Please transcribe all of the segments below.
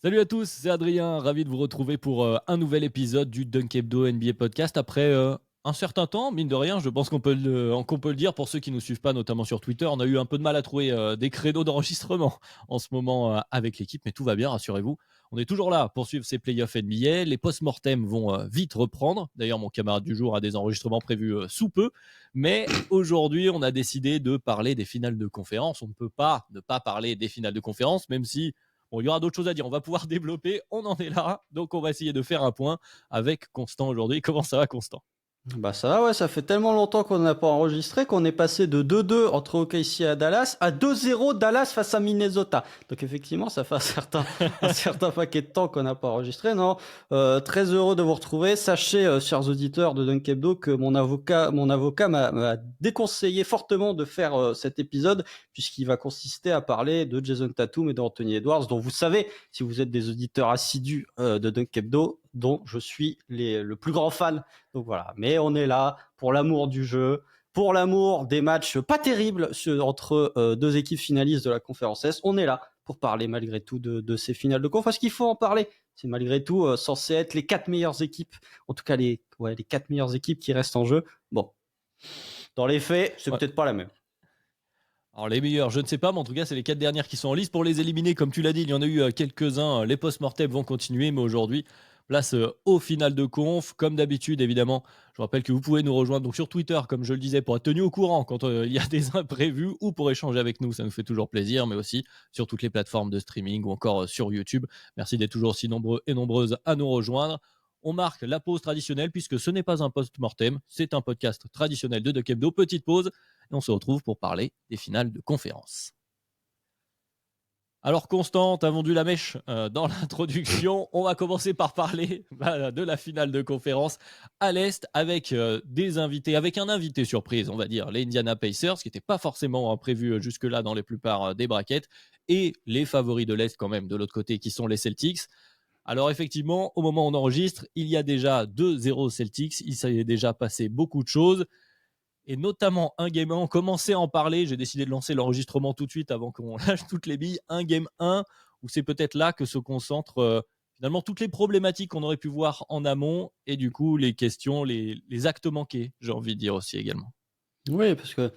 Salut à tous, c'est Adrien, ravi de vous retrouver pour un nouvel épisode du Dunk Hebdo NBA Podcast après un certain temps, mine de rien, je pense qu'on peut le dire pour ceux qui nous suivent pas, notamment sur Twitter, on a eu un peu de mal à trouver des créneaux d'enregistrement en ce moment avec l'équipe, mais tout va bien, rassurez-vous. On est toujours là pour suivre ces playoffs NBA, les post-mortem vont vite reprendre, d'ailleurs mon camarade du jour a des enregistrements prévus sous peu, mais aujourd'hui on a décidé de parler des finales de conférence, on ne peut pas ne pas parler des finales de conférence, même si bon, il y aura d'autres choses à dire. On va pouvoir développer. On en est là. Donc, on va essayer de faire un point avec Constant aujourd'hui. Comment ça va, Constant? Bah ça va, ouais, ça fait tellement longtemps qu'on n'a pas enregistré qu'on est passé de 2-2 entre OKC et Dallas à 2-0 Dallas face à Minnesota. Donc effectivement, ça fait un certain paquet de temps qu'on n'a pas enregistré. Non, très heureux de vous retrouver. Sachez, chers auditeurs de Dunk Hebdo, que mon avocat m'a déconseillé fortement de faire cet épisode puisqu'il va consister à parler de Jason Tatum et d'Anthony Edwards, dont vous savez, si vous êtes des auditeurs assidus de Dunk Hebdo, dont je suis le plus grand fan. Donc voilà, mais on est là pour l'amour du jeu, pour l'amour des matchs pas terribles entre deux équipes finalistes de la conférence Est. On est là pour parler malgré tout de ces finales de conf, parce qu'il faut en parler. C'est malgré tout censé être les 4 meilleures équipes, en tout cas les 4 meilleures équipes qui restent en jeu. Bon, dans les faits, c'est Ouais. peut-être pas la même. Alors, les meilleurs, je ne sais pas, mais en tout cas, c'est les 4 dernières qui sont en lice. Pour les éliminer, comme tu l'as dit, il y en a eu quelques-uns. Les post-mortem vont continuer, mais aujourd'hui, place au final de conf. Comme d'habitude, évidemment, je vous rappelle que vous pouvez nous rejoindre donc sur Twitter, comme je le disais, pour être tenu au courant quand il y a des imprévus ou pour échanger avec nous. Ça nous fait toujours plaisir, mais aussi sur toutes les plateformes de streaming ou encore sur YouTube. Merci d'être toujours si nombreux et nombreuses à nous rejoindre. On marque la pause traditionnelle puisque ce n'est pas un post-mortem, c'est un podcast traditionnel de Duck Hebdo. Petite pause et on se retrouve pour parler des finales de conférence. Alors Constant, t'as vendu la mèche dans l'introduction. On va commencer par parler de la finale de conférence à l'Est avec des invités, avec un invité surprise, on va dire, les Indiana Pacers, qui n'étaient pas forcément prévus jusque-là dans les plupart des brackets, et les favoris de l'Est quand même de l'autre côté, qui sont les Celtics. Alors effectivement, au moment où on enregistre, il y a déjà 2-0 Celtics, il s'est déjà passé beaucoup de choses et notamment un game 1. On commençait à en parler. J'ai décidé de lancer l'enregistrement tout de suite avant qu'on lâche toutes les billes. Un game 1 où c'est peut-être là que se concentrent finalement toutes les problématiques qu'on aurait pu voir en amont et du coup les questions, les actes manqués, j'ai envie de dire aussi également. Oui, parce que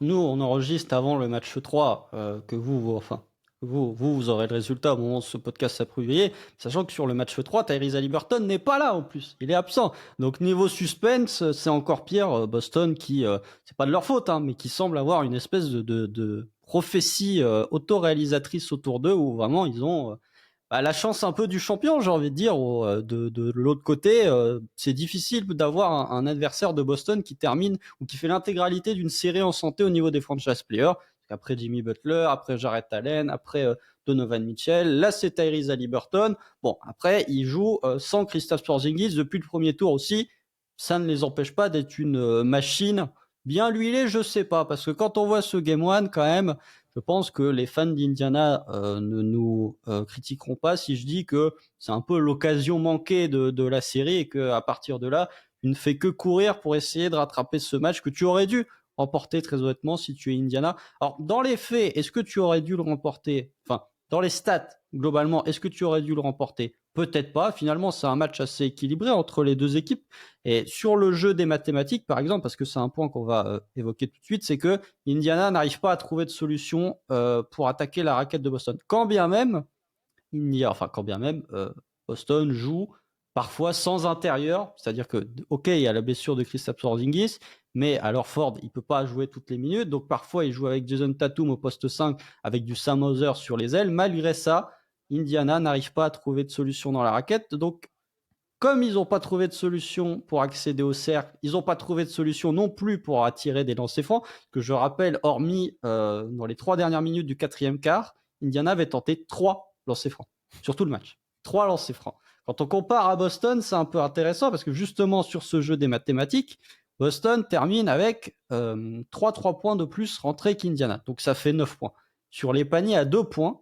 nous, on enregistre avant le match 3, que vous aurez le résultat au moment où ce podcast sera publié, sachant que sur le match 3, Tyrese Haliburton n'est pas là en plus, il est absent. Donc niveau suspense, c'est encore pire. Boston qui, c'est pas de leur faute, hein, mais qui semble avoir une espèce de prophétie autoréalisatrice autour d'eux, où vraiment ils ont la chance un peu du champion, j'ai envie de dire. De l'autre côté, c'est difficile d'avoir un adversaire de Boston qui termine ou qui fait l'intégralité d'une série en santé au niveau des franchise players. Après Jimmy Butler, après Jarrett Allen, après Donovan Mitchell, là c'est Tyrese Haliburton. Bon, après ils jouent sans Kristaps Porzingis depuis le premier tour aussi. Ça ne les empêche pas d'être une machine bien huilée, je sais pas, parce que quand on voit ce Game 1 quand même, je pense que les fans d'Indiana ne nous critiqueront pas si je dis que c'est un peu l'occasion manquée de la série et qu'à partir de là, tu ne fais que courir pour essayer de rattraper ce match que tu aurais dû remporter très honnêtement si tu es Indiana. Alors, dans les faits, est-ce que tu aurais dû le remporter? Enfin, dans les stats, globalement, est-ce que tu aurais dû le remporter? Peut-être pas. Finalement, c'est un match assez équilibré entre les deux équipes. Et sur le jeu des mathématiques, par exemple, parce que c'est un point qu'on va évoquer tout de suite, c'est que Indiana n'arrive pas à trouver de solution pour attaquer la raquette de Boston. Quand bien même Boston joue parfois sans intérieur, c'est-à-dire que, ok, il y a la blessure de Kristaps Porzingis, mais alors Ford, il peut pas jouer toutes les minutes, donc parfois il joue avec Jason Tatum au poste 5, avec du Sam Hauser sur les ailes. Malgré ça, Indiana n'arrive pas à trouver de solution dans la raquette, donc comme ils n'ont pas trouvé de solution pour accéder au cercle, ils n'ont pas trouvé de solution non plus pour attirer des lancers francs, que je rappelle, hormis dans les 3 dernières minutes du quatrième quart, Indiana avait tenté 3 lancers francs sur tout le match. 3 lancers francs. Quand on compare à Boston, c'est un peu intéressant parce que justement sur ce jeu des mathématiques, Boston termine avec 3 points de plus rentrés qu'Indiana. Donc ça fait 9 points. Sur les paniers à 2 points,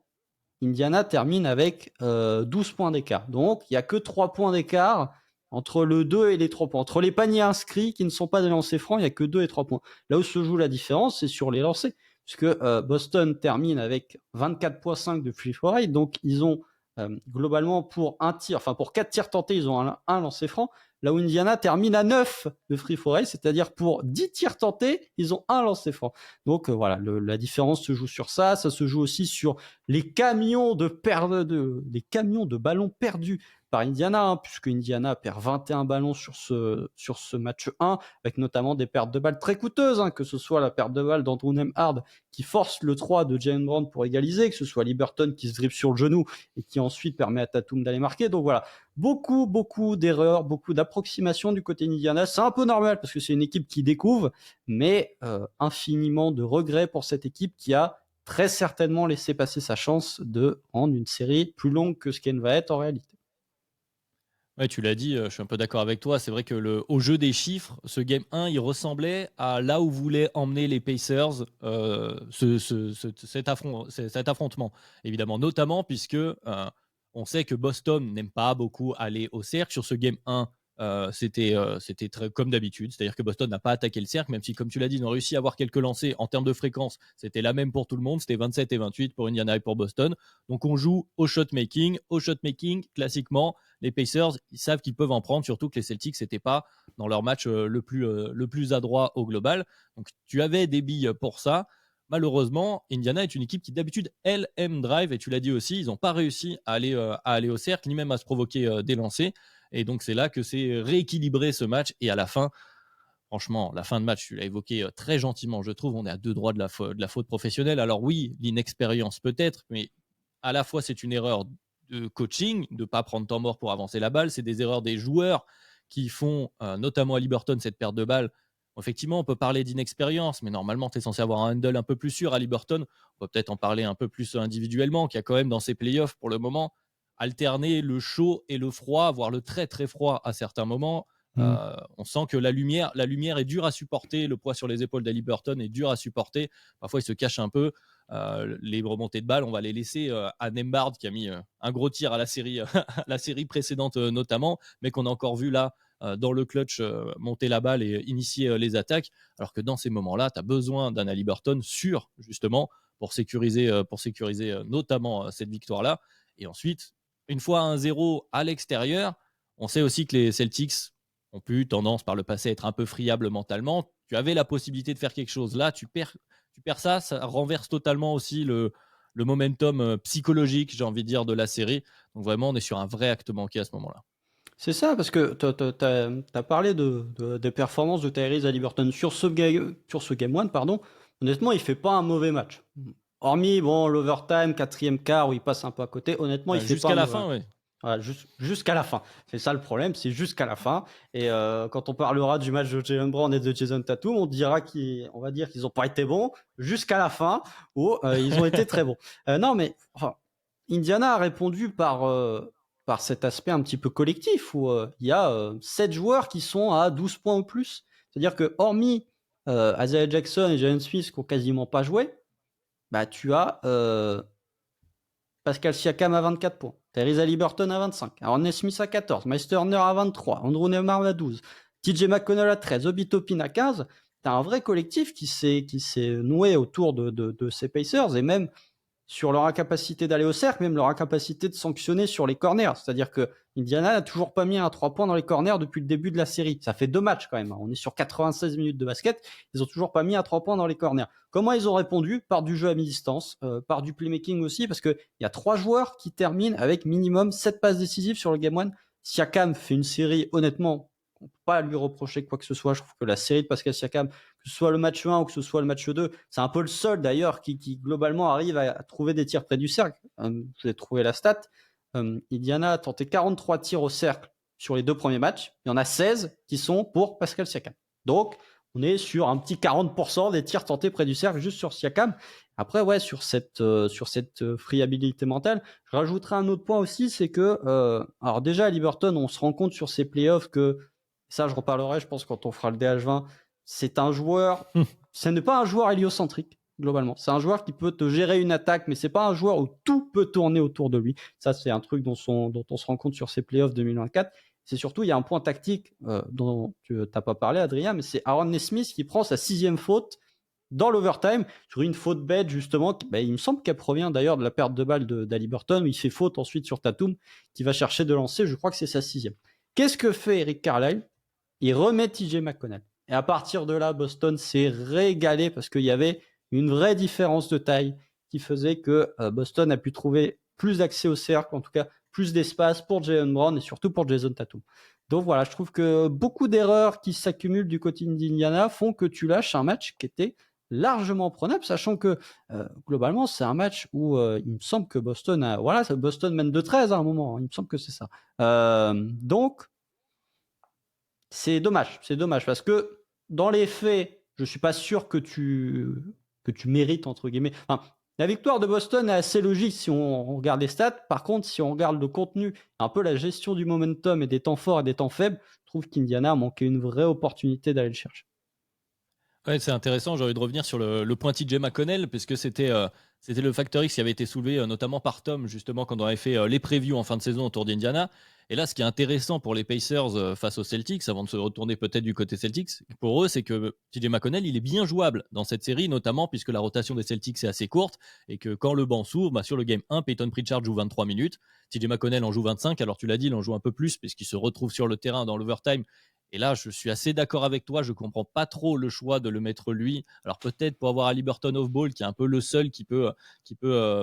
Indiana termine avec 12 points d'écart. Donc, il n'y a que 3 points d'écart entre le 2 et les 3 points. Entre les paniers inscrits qui ne sont pas des lancers francs, il n'y a que 2 et 3 points. Là où se joue la différence, c'est sur les lancers. Puisque Boston termine avec 24,5 de free throw rate. Donc, ils ont Globalement, pour 4 tirs tentés, ils ont un lancer franc. Là où Indiana termine à 9 de free throw rate, c'est-à-dire pour 10 tirs tentés, ils ont un lancer franc. Donc voilà, la différence se joue sur ça. Ça se joue aussi sur les camions de ballons perdus par Indiana, hein, puisque Indiana perd 21 ballons sur ce match 1, avec notamment des pertes de balles très coûteuses, hein, que ce soit la perte de balle d'Andrew Nembhard qui force le 3 de Jalen Brown pour égaliser, que ce soit Liberton qui se dribble sur le genou et qui ensuite permet à Tatum d'aller marquer. Donc voilà, beaucoup d'erreurs, beaucoup d'approximations du côté d'Indiana. C'est un peu normal parce que c'est une équipe qui découvre, mais infiniment de regrets pour cette équipe qui a très certainement laissé passer sa chance de rendre une série plus longue que ce qu'elle va être en réalité. Ouais, tu l'as dit, je suis un peu d'accord avec toi. C'est vrai que au jeu des chiffres, ce Game 1, il ressemblait à là où voulaient emmener les Pacers cet affrontement. Évidemment, notamment puisque on sait que Boston n'aime pas beaucoup aller au cercle. Sur ce Game 1, c'était très comme d'habitude. C'est-à-dire que Boston n'a pas attaqué le cercle, même si, comme tu l'as dit, ils ont réussi à avoir quelques lancers en termes de fréquence. C'était la même pour tout le monde. C'était 27 et 28 pour Indiana et pour Boston. Donc on joue au shot making. Au shot making, classiquement, les Pacers, ils savent qu'ils peuvent en prendre, surtout que les Celtics n'étaient pas dans leur match le plus adroit au global. Donc tu avais des billes pour ça. Malheureusement, Indiana est une équipe qui d'habitude, elle, aime drive, et tu l'as dit aussi, ils n'ont pas réussi à aller au cercle, ni même à se provoquer des lancers. Et donc c'est là que c'est rééquilibré ce match. Et à la fin, franchement, la fin de match, tu l'as évoqué très gentiment, je trouve, on est à deux droits de la faute professionnelle. Alors oui, l'inexpérience peut-être, mais à la fois c'est une erreur de coaching, de ne pas prendre temps mort pour avancer la balle. C'est des erreurs des joueurs qui font, notamment à Liberton, cette perte de balle. Effectivement, on peut parler d'inexpérience, mais normalement, tu es censé avoir un handle un peu plus sûr à Liberton. On peut peut-être en parler un peu plus individuellement, qui a quand même dans ses playoffs, pour le moment, alterné le chaud et le froid, voire le très très froid à certains moments. On sent que la lumière est dure à supporter, le poids sur les épaules d'Haliburton est dur à supporter. Parfois, il se cache un peu. Les remontées de balles, on va les laisser à Nembhard qui a mis un gros tir à la série, la série précédente notamment, mais qu'on a encore vu là dans le clutch monter la balle et initier les attaques. Alors que dans ces moments-là, tu as besoin d'un Haliburton sûr, justement, pour sécuriser notamment cette victoire-là. Et ensuite, une fois 1-0 à l'extérieur, on sait aussi que les Celtics ont pu tendance par le passé à être un peu friables mentalement. Tu avais la possibilité de faire quelque chose. Là, tu perds ça, ça renverse totalement aussi le momentum psychologique, j'ai envie de dire, de la série. Donc vraiment, on est sur un vrai acte manqué à ce moment-là. C'est ça, parce que tu as parlé des performances de Tyrese Haliburton sur ce Game 1, pardon. Honnêtement, il fait pas un mauvais match. Hormis, l'overtime, 4e quart, où il passe un peu à côté, honnêtement, il fait pas jusqu'à la fin, oui. Voilà, jusqu'à la fin. C'est ça le problème, c'est jusqu'à la fin. Et quand on parlera du match de Jalen Brown et de Jason Tatum, on va dire qu'ils n'ont pas été bons jusqu'à la fin, où ils ont été très bons. Non, mais Indiana a répondu par cet aspect un petit peu collectif, où il y a 7 joueurs qui sont à 12 points ou plus. C'est-à-dire que hormis Isaiah Jackson et Jalen Smith qui n'ont quasiment pas joué, bah, tu as Pascal Siakam à 24 points, Tyrese Haliburton à 25, Aaron Smith à 14, Miles Turner à 23, Andrew Nembhard à 12, TJ McConnell à 13, Obi Toppin à 15. T'as un vrai collectif qui s'est noué autour de ces Pacers, et même sur leur incapacité d'aller au cercle, même leur incapacité de sanctionner sur les corners. C'est-à-dire que Indiana n'a toujours pas mis un 3 points dans les corners depuis le début de la série. Ça fait 2 matchs quand même. On est sur 96 minutes de basket. Ils ont toujours pas mis un 3 points dans les corners. Comment ils ont répondu? Par du jeu à mi-distance, par du playmaking aussi, parce qu'il y a 3 joueurs qui terminent avec minimum 7 passes décisives sur le Game 1. Siakam fait une série, honnêtement, on ne peut pas lui reprocher quoi que ce soit. Je trouve que la série de Pascal Siakam, que ce soit le match 1 ou que ce soit le match 2, c'est un peu le seul d'ailleurs qui globalement arrive à trouver des tirs près du cercle. Vous avez trouvé la stat. Indiana a tenté 43 tirs au cercle sur les 2 premiers matchs. Il y en a 16 qui sont pour Pascal Siakam. Donc, on est sur un petit 40% des tirs tentés près du cercle juste sur Siakam. Après, ouais, sur cette friabilité mentale, je rajouterai un autre point aussi, c'est que, alors déjà, à Liberton, on se rend compte sur ces playoffs que, ça, je reparlerai, je pense, quand on fera le DH20. C'est un joueur, ce n'est pas un joueur héliocentrique, globalement. C'est un joueur qui peut te gérer une attaque, mais c'est pas un joueur où tout peut tourner autour de lui. Ça, c'est un truc dont on se rend compte sur ces playoffs 2024. C'est surtout, il y a un point tactique dont tu n'as pas parlé, Adrien, mais c'est Aaron Nesmith qui prend sa 6e faute dans l'overtime sur une faute bête justement. Il me semble qu'elle provient d'ailleurs de la perte de balle d'Haliburton, où il fait faute ensuite sur Tatum qui va chercher de lancer. Je crois que c'est sa 6e. Qu'est-ce que fait Eric Carlisle? Il remet TJ McConnell. Et à partir de là, Boston s'est régalé parce qu'il y avait une vraie différence de taille qui faisait que Boston a pu trouver plus d'accès au cercle, en tout cas plus d'espace pour Jaylen Brown et surtout pour Jason Tatum. Donc voilà, je trouve que beaucoup d'erreurs qui s'accumulent du côté d'Indiana font que tu lâches un match qui était largement prenable, sachant que globalement c'est un match où il me semble que Boston Boston mène de 13 à un moment, hein, il me semble que c'est ça. Donc c'est dommage parce que dans les faits, je suis pas sûr que tu mérites entre guillemets. Enfin, la victoire de Boston est assez logique si on regarde les stats. Par contre, si on regarde le contenu, un peu la gestion du momentum et des temps forts et des temps faibles, je trouve qu'Indiana a manqué une vraie opportunité d'aller le chercher. Ouais, c'est intéressant. J'ai envie de revenir sur le point TJ McConnell, puisque c'était le facteur X qui avait été soulevé notamment par Tom, justement, quand on avait fait les previews en fin de saison autour d'Indiana. Et là, ce qui est intéressant pour les Pacers face aux Celtics, avant de se retourner peut-être du côté Celtics, pour eux, c'est que TJ McConnell, il est bien jouable dans cette série, notamment puisque la rotation des Celtics est assez courte et que quand le banc s'ouvre, sur le game 1, Peyton Pritchard joue 23 minutes, TJ McConnell en joue 25. Alors tu l'as dit, il en joue un peu plus puisqu'il se retrouve sur le terrain dans l'overtime. Et là, je suis assez d'accord avec toi. Je comprends pas trop le choix de le mettre lui. Alors peut-être pour avoir Haliburton off-ball, qui est un peu le seul qui peut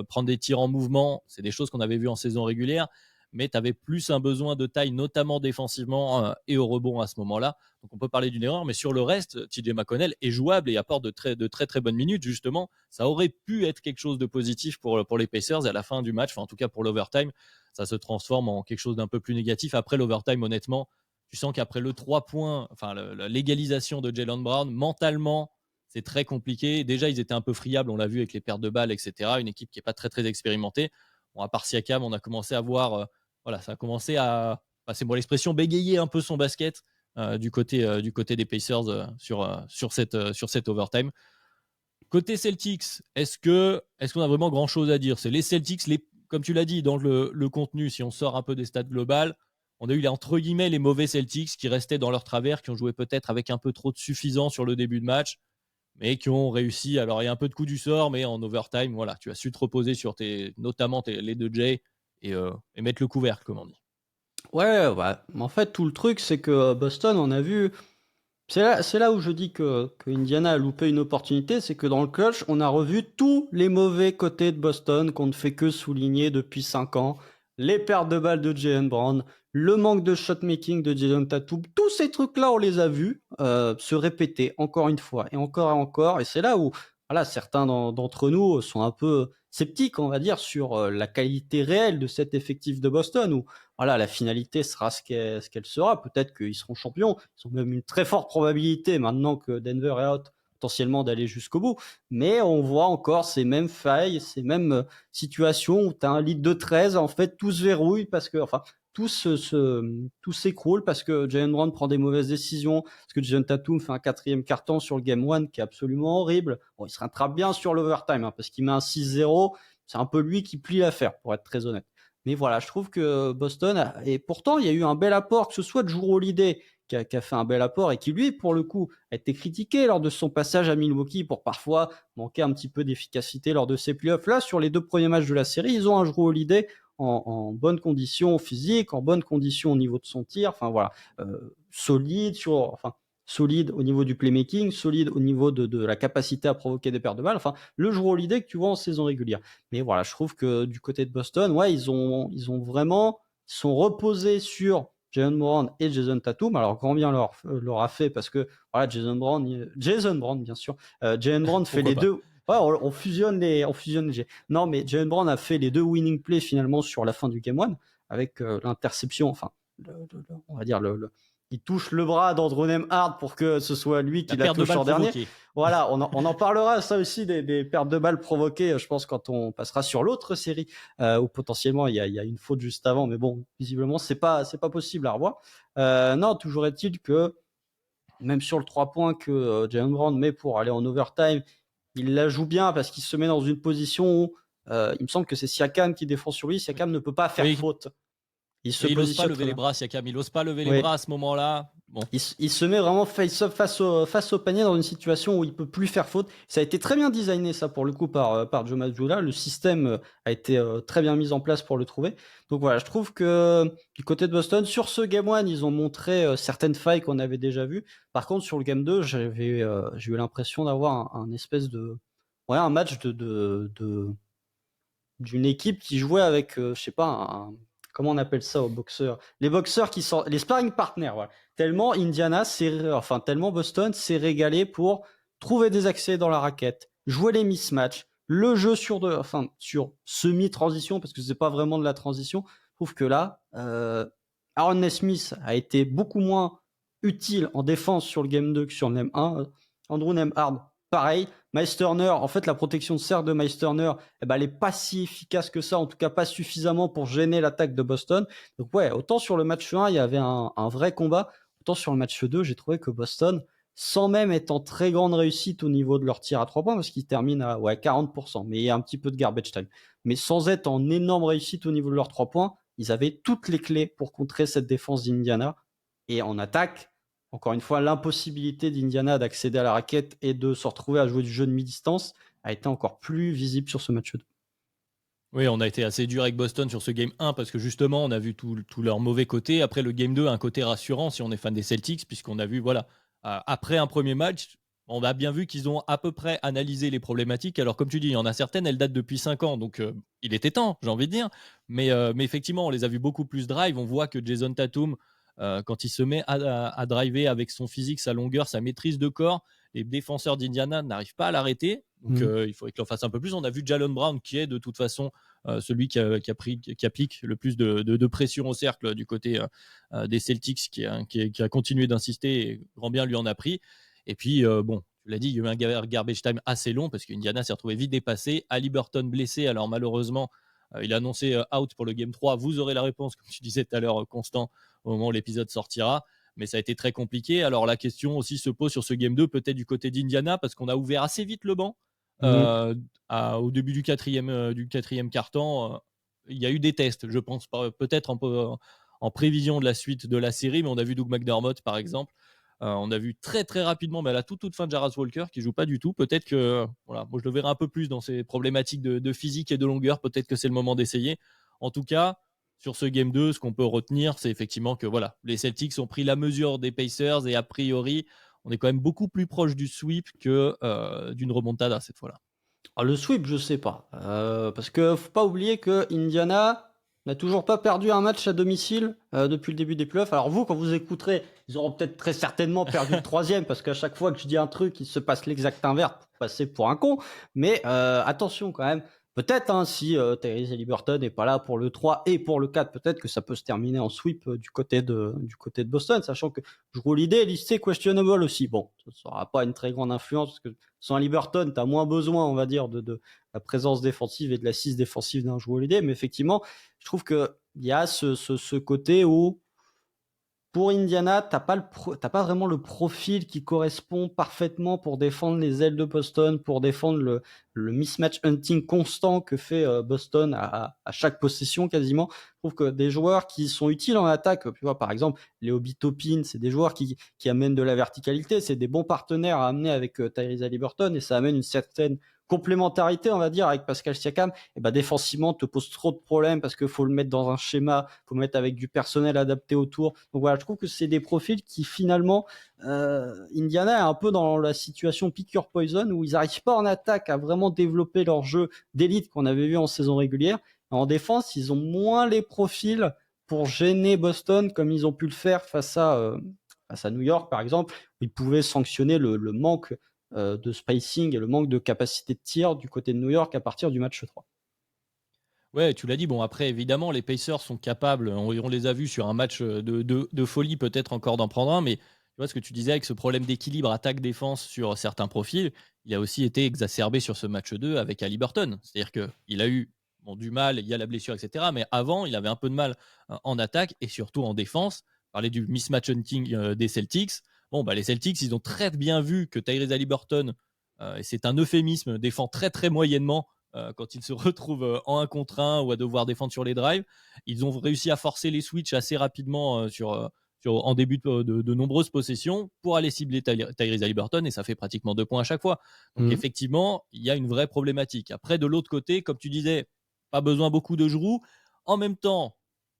prendre des tirs en mouvement. C'est des choses qu'on avait vues en saison régulière. Mais tu avais plus un besoin de taille, notamment défensivement et au rebond à ce moment-là. Donc on peut parler d'une erreur. Mais sur le reste, TJ McConnell est jouable et apporte de très très bonnes minutes. Justement, ça aurait pu être quelque chose de positif pour les Pacers. Et à la fin du match, enfin en tout cas pour l'overtime, ça se transforme en quelque chose d'un peu plus négatif. Après l'overtime, honnêtement, tu sens qu'après le 3 points, enfin l'égalisation de Jaylen Brown, mentalement, c'est très compliqué. Déjà, ils étaient un peu friables, on l'a vu avec les pertes de balles, etc. Une équipe qui n'est pas très, très expérimentée. Bon, à part Siakam, on a commencé à voir, ça a commencé à, c'est moi l'expression, bégayer un peu son basket du côté des Pacers sur cette overtime. Côté Celtics, est-ce qu'on a vraiment grand-chose à dire? C'est les Celtics, comme tu l'as dit, dans le contenu, si on sort un peu des stats globales, on a eu entre guillemets les mauvais Celtics qui restaient dans leur travers, qui ont joué peut-être avec un peu trop de suffisance sur le début de match, mais qui ont réussi. Alors il y a un peu de coup du sort, mais en overtime, voilà, tu as su te reposer sur notamment les deux Jay et mettre le couvercle, comme on dit. Ouais, en fait, tout le truc, c'est que Boston, on a vu. C'est là où je dis que Indiana a loupé une opportunité, c'est que dans le clutch, on a revu tous les mauvais côtés de Boston qu'on ne fait que souligner depuis 5 ans. Les pertes de balles de Jaylen Brown, le manque de shot-making de Jason Tatum, tous ces trucs-là, on les a vus se répéter encore une fois et encore et encore. Et c'est là où certains d'entre nous sont un peu sceptiques, on va dire, sur la qualité réelle de cet effectif de Boston, où la finalité sera ce qu'elle sera. Peut-être qu'ils seront champions. Ils ont même une très forte probabilité, maintenant que Denver est out, potentiellement d'aller jusqu'au bout. Mais on voit encore ces mêmes failles, ces mêmes situations où tu as un lead de 13, en fait, tout se verrouille parce que, tout s'écroule parce que Jaylen Brown prend des mauvaises décisions, parce que Jason Tatum fait un 4e carton sur le game 1 qui est absolument horrible. Bon, il se rattrape bien sur l'overtime, parce qu'il met un 6-0. C'est un peu lui qui plie l'affaire, pour être très honnête. Mais voilà, je trouve que Boston, et pourtant il y a eu un bel apport, que ce soit de Jrue Holiday qui a fait un bel apport et qui lui, pour le coup, a été critiqué lors de son passage à Milwaukee pour parfois manquer un petit peu d'efficacité lors de ses playoffs. Là, sur les 2 premiers matchs de la série, ils ont un Jrue Holiday en bonne condition physique, en bonne condition au niveau de son tir, solide solide au niveau du playmaking, solide au niveau de la capacité à provoquer des pertes de balles. Le Jrue Holiday que tu vois en saison régulière. Mais voilà, je trouve que du côté de Boston, ils ont vraiment sont reposés sur Jaylen Brown et Jason Tatum. Alors grand bien leur a fait, parce que Jason Brown bien sûr. Jaylen Brown fait les deux. Ouais, on fusionne les G. Non, mais Jaylen Brown a fait les 2 winning plays finalement sur la fin du game 1 avec l'interception. On va dire il touche le bras d'Andrew Nembhard pour que ce soit lui qui la touche en dernier. Voilà, on en parlera, ça aussi, des pertes de balles provoquées, je pense, quand on passera sur l'autre série, où potentiellement il y a une faute juste avant, mais bon, visiblement, c'est pas possible à revoir. Non, toujours est-il que, même sur le 3 points que Jaylen Brown met pour aller en overtime, il la joue bien parce qu'il se met dans une position où il me semble que c'est Siakam qui défend sur lui. Siakam ne peut pas faire faute. Il n'ose pas lever les bras, Siakam. Il n'ose pas lever les bras à ce moment-là. Bon. Il se met vraiment face-up face au panier dans une situation où il peut plus faire faute. Ça a été très bien designé, ça, pour le coup, par Joe Mazzulla. Le système a été très bien mis en place pour le trouver. Donc voilà, je trouve que du côté de Boston, sur ce Game 1, ils ont montré certaines failles qu'on avait déjà vues. Par contre, sur le Game 2, j'ai eu l'impression d'avoir un espèce de... Ouais, un match d'une équipe qui jouait avec, je sais pas, comment on appelle ça aux boxeurs? Les boxeurs qui sont les sparring partners, voilà. Tellement tellement Boston s'est régalé pour trouver des accès dans la raquette, jouer les mismatchs, le jeu sur semi-transition, parce que c'est pas vraiment de la transition. Je trouve que là, Aaron Nesmith a été beaucoup moins utile en défense sur le game 2 que sur le game 1. Andrew Nembhard, pareil. Miles Turner, en fait, la protection de cercle de Miles Turner, elle est pas si efficace que ça, en tout cas pas suffisamment pour gêner l'attaque de Boston. Donc ouais, autant sur le match 1, il y avait un vrai combat, autant sur le match 2, j'ai trouvé que Boston, sans même être en très grande réussite au niveau de leur tir à 3 points, parce qu'ils terminent à 40%, mais il y a un petit peu de garbage time. Mais sans être en énorme réussite au niveau de leurs 3 points, ils avaient toutes les clés pour contrer cette défense d'Indiana. Et en attaque, encore une fois, l'impossibilité d'Indiana d'accéder à la raquette et de se retrouver à jouer du jeu de mi-distance a été encore plus visible sur ce match 2. Oui, on a été assez dur avec Boston sur ce game 1 parce que justement, on a vu tout leur mauvais côté. Après, le game 2 a un côté rassurant si on est fan des Celtics, puisqu'on a vu, voilà, après un premier match, on a bien vu qu'ils ont à peu près analysé les problématiques. Alors, comme tu dis, il y en a certaines, elles datent depuis 5 ans, donc il était temps, j'ai envie de dire. Mais effectivement, on les a vus beaucoup plus drive. On voit que Jason Tatum, quand il se met à driver avec son physique, sa longueur, sa maîtrise de corps, les défenseurs d'Indiana n'arrivent pas à l'arrêter. Donc, il faudrait qu'il en fasse un peu plus. On a vu Jalen Brown, qui est de toute façon celui qui applique le plus de pression au cercle du côté des Celtics, qui a continué d'insister, et grand bien lui en a pris. Et puis, bon, tu l'as dit, il y a eu un garbage time assez long parce qu'Indiana s'est retrouvé vite dépassé. Haliburton blessé, alors malheureusement, il a annoncé out pour le Game 3. Vous aurez la réponse, comme tu disais tout à l'heure, Constant, au moment où l'épisode sortira. Mais ça a été très compliqué. Alors la question aussi se pose sur ce Game 2, peut-être du côté d'Indiana, parce qu'on a ouvert assez vite le banc. Au début du quatrième quart-temps, il y a eu des tests, je pense, peut-être en prévision de la suite de la série, mais on a vu Doug McDermott, par exemple. On a vu très très rapidement, mais à la toute fin de Jarrett Walker qui joue pas du tout. Peut-être que, voilà, moi je le verrai un peu plus dans ces problématiques de physique et de longueur. Peut-être que c'est le moment d'essayer. En tout cas, sur ce Game 2, ce qu'on peut retenir, c'est effectivement que voilà, les Celtics ont pris la mesure des Pacers et a priori, on est quand même beaucoup plus proche du sweep que d'une remontada cette fois-là. Le sweep, je sais pas. Parce que faut pas oublier que Indiana n'a toujours pas perdu un match à domicile depuis le début des playoffs. Alors vous, quand vous écouterez, ils auront peut-être très certainement perdu le troisième, parce qu'à chaque fois que je dis un truc, il se passe l'exact inverse pour passer pour un con. Mais attention quand même. Peut-être, si Tyrese Haliburton n'est pas là pour le 3 et pour le 4, peut-être que ça peut se terminer en sweep du côté de Boston, sachant que je roule l'idée, listé questionable aussi. Bon, ça n'aura pas une très grande influence, parce que sans Haliburton, tu as moins besoin, on va dire, de la présence défensive et de l'assise défensive d'un joueur l'idée. Mais effectivement, je trouve qu'il y a ce côté où, pour Indiana, t'as pas vraiment le profil qui correspond parfaitement pour défendre les ailes de Boston, pour défendre le mismatch hunting constant que fait Boston à chaque possession quasiment. Je trouve que des joueurs qui sont utiles en attaque, tu vois, par exemple, les Obi Toppin, c'est des joueurs qui amènent de la verticalité, c'est des bons partenaires à amener avec Tyrese Haliburton, et ça amène une certaine complémentarité, on va dire, avec Pascal Siakam. Et défensivement, te pose trop de problèmes parce qu'il faut le mettre dans un schéma, faut le mettre avec du personnel adapté autour. Donc voilà, je trouve que c'est des profils qui finalement, Indiana est un peu dans la situation pick your poison, où ils n'arrivent pas en attaque à vraiment développer leur jeu d'élite qu'on avait vu en saison régulière. En défense, ils ont moins les profils pour gêner Boston comme ils ont pu le faire face à New York, par exemple, où ils pouvaient sanctionner le manque de spacing et le manque de capacité de tir du côté de New York à partir du match 3. Ouais, tu l'as dit. Bon, après, évidemment, les Pacers sont capables, on les a vus sur un match de folie, peut-être encore d'en prendre un, mais tu vois ce que tu disais avec ce problème d'équilibre attaque-défense sur certains profils, il a aussi été exacerbé sur ce match 2 avec Haliburton. C'est-à-dire qu'il a eu du mal, il y a la blessure, etc. Mais avant, il avait un peu de mal en attaque et surtout en défense. Parler du mismatch hunting des Celtics. Bon, les Celtics, ils ont très bien vu que Tyrese Haliburton, et c'est un euphémisme, défend très très moyennement quand ils se retrouvent en 1 contre 1 ou à devoir défendre sur les drives. Ils ont réussi à forcer les switches assez rapidement sur en début de nombreuses possessions pour aller cibler Tyrese Haliburton, et ça fait pratiquement 2 points à chaque fois. Donc effectivement, il y a une vraie problématique. Après, de l'autre côté, comme tu disais, pas besoin beaucoup de Jrue. En même temps,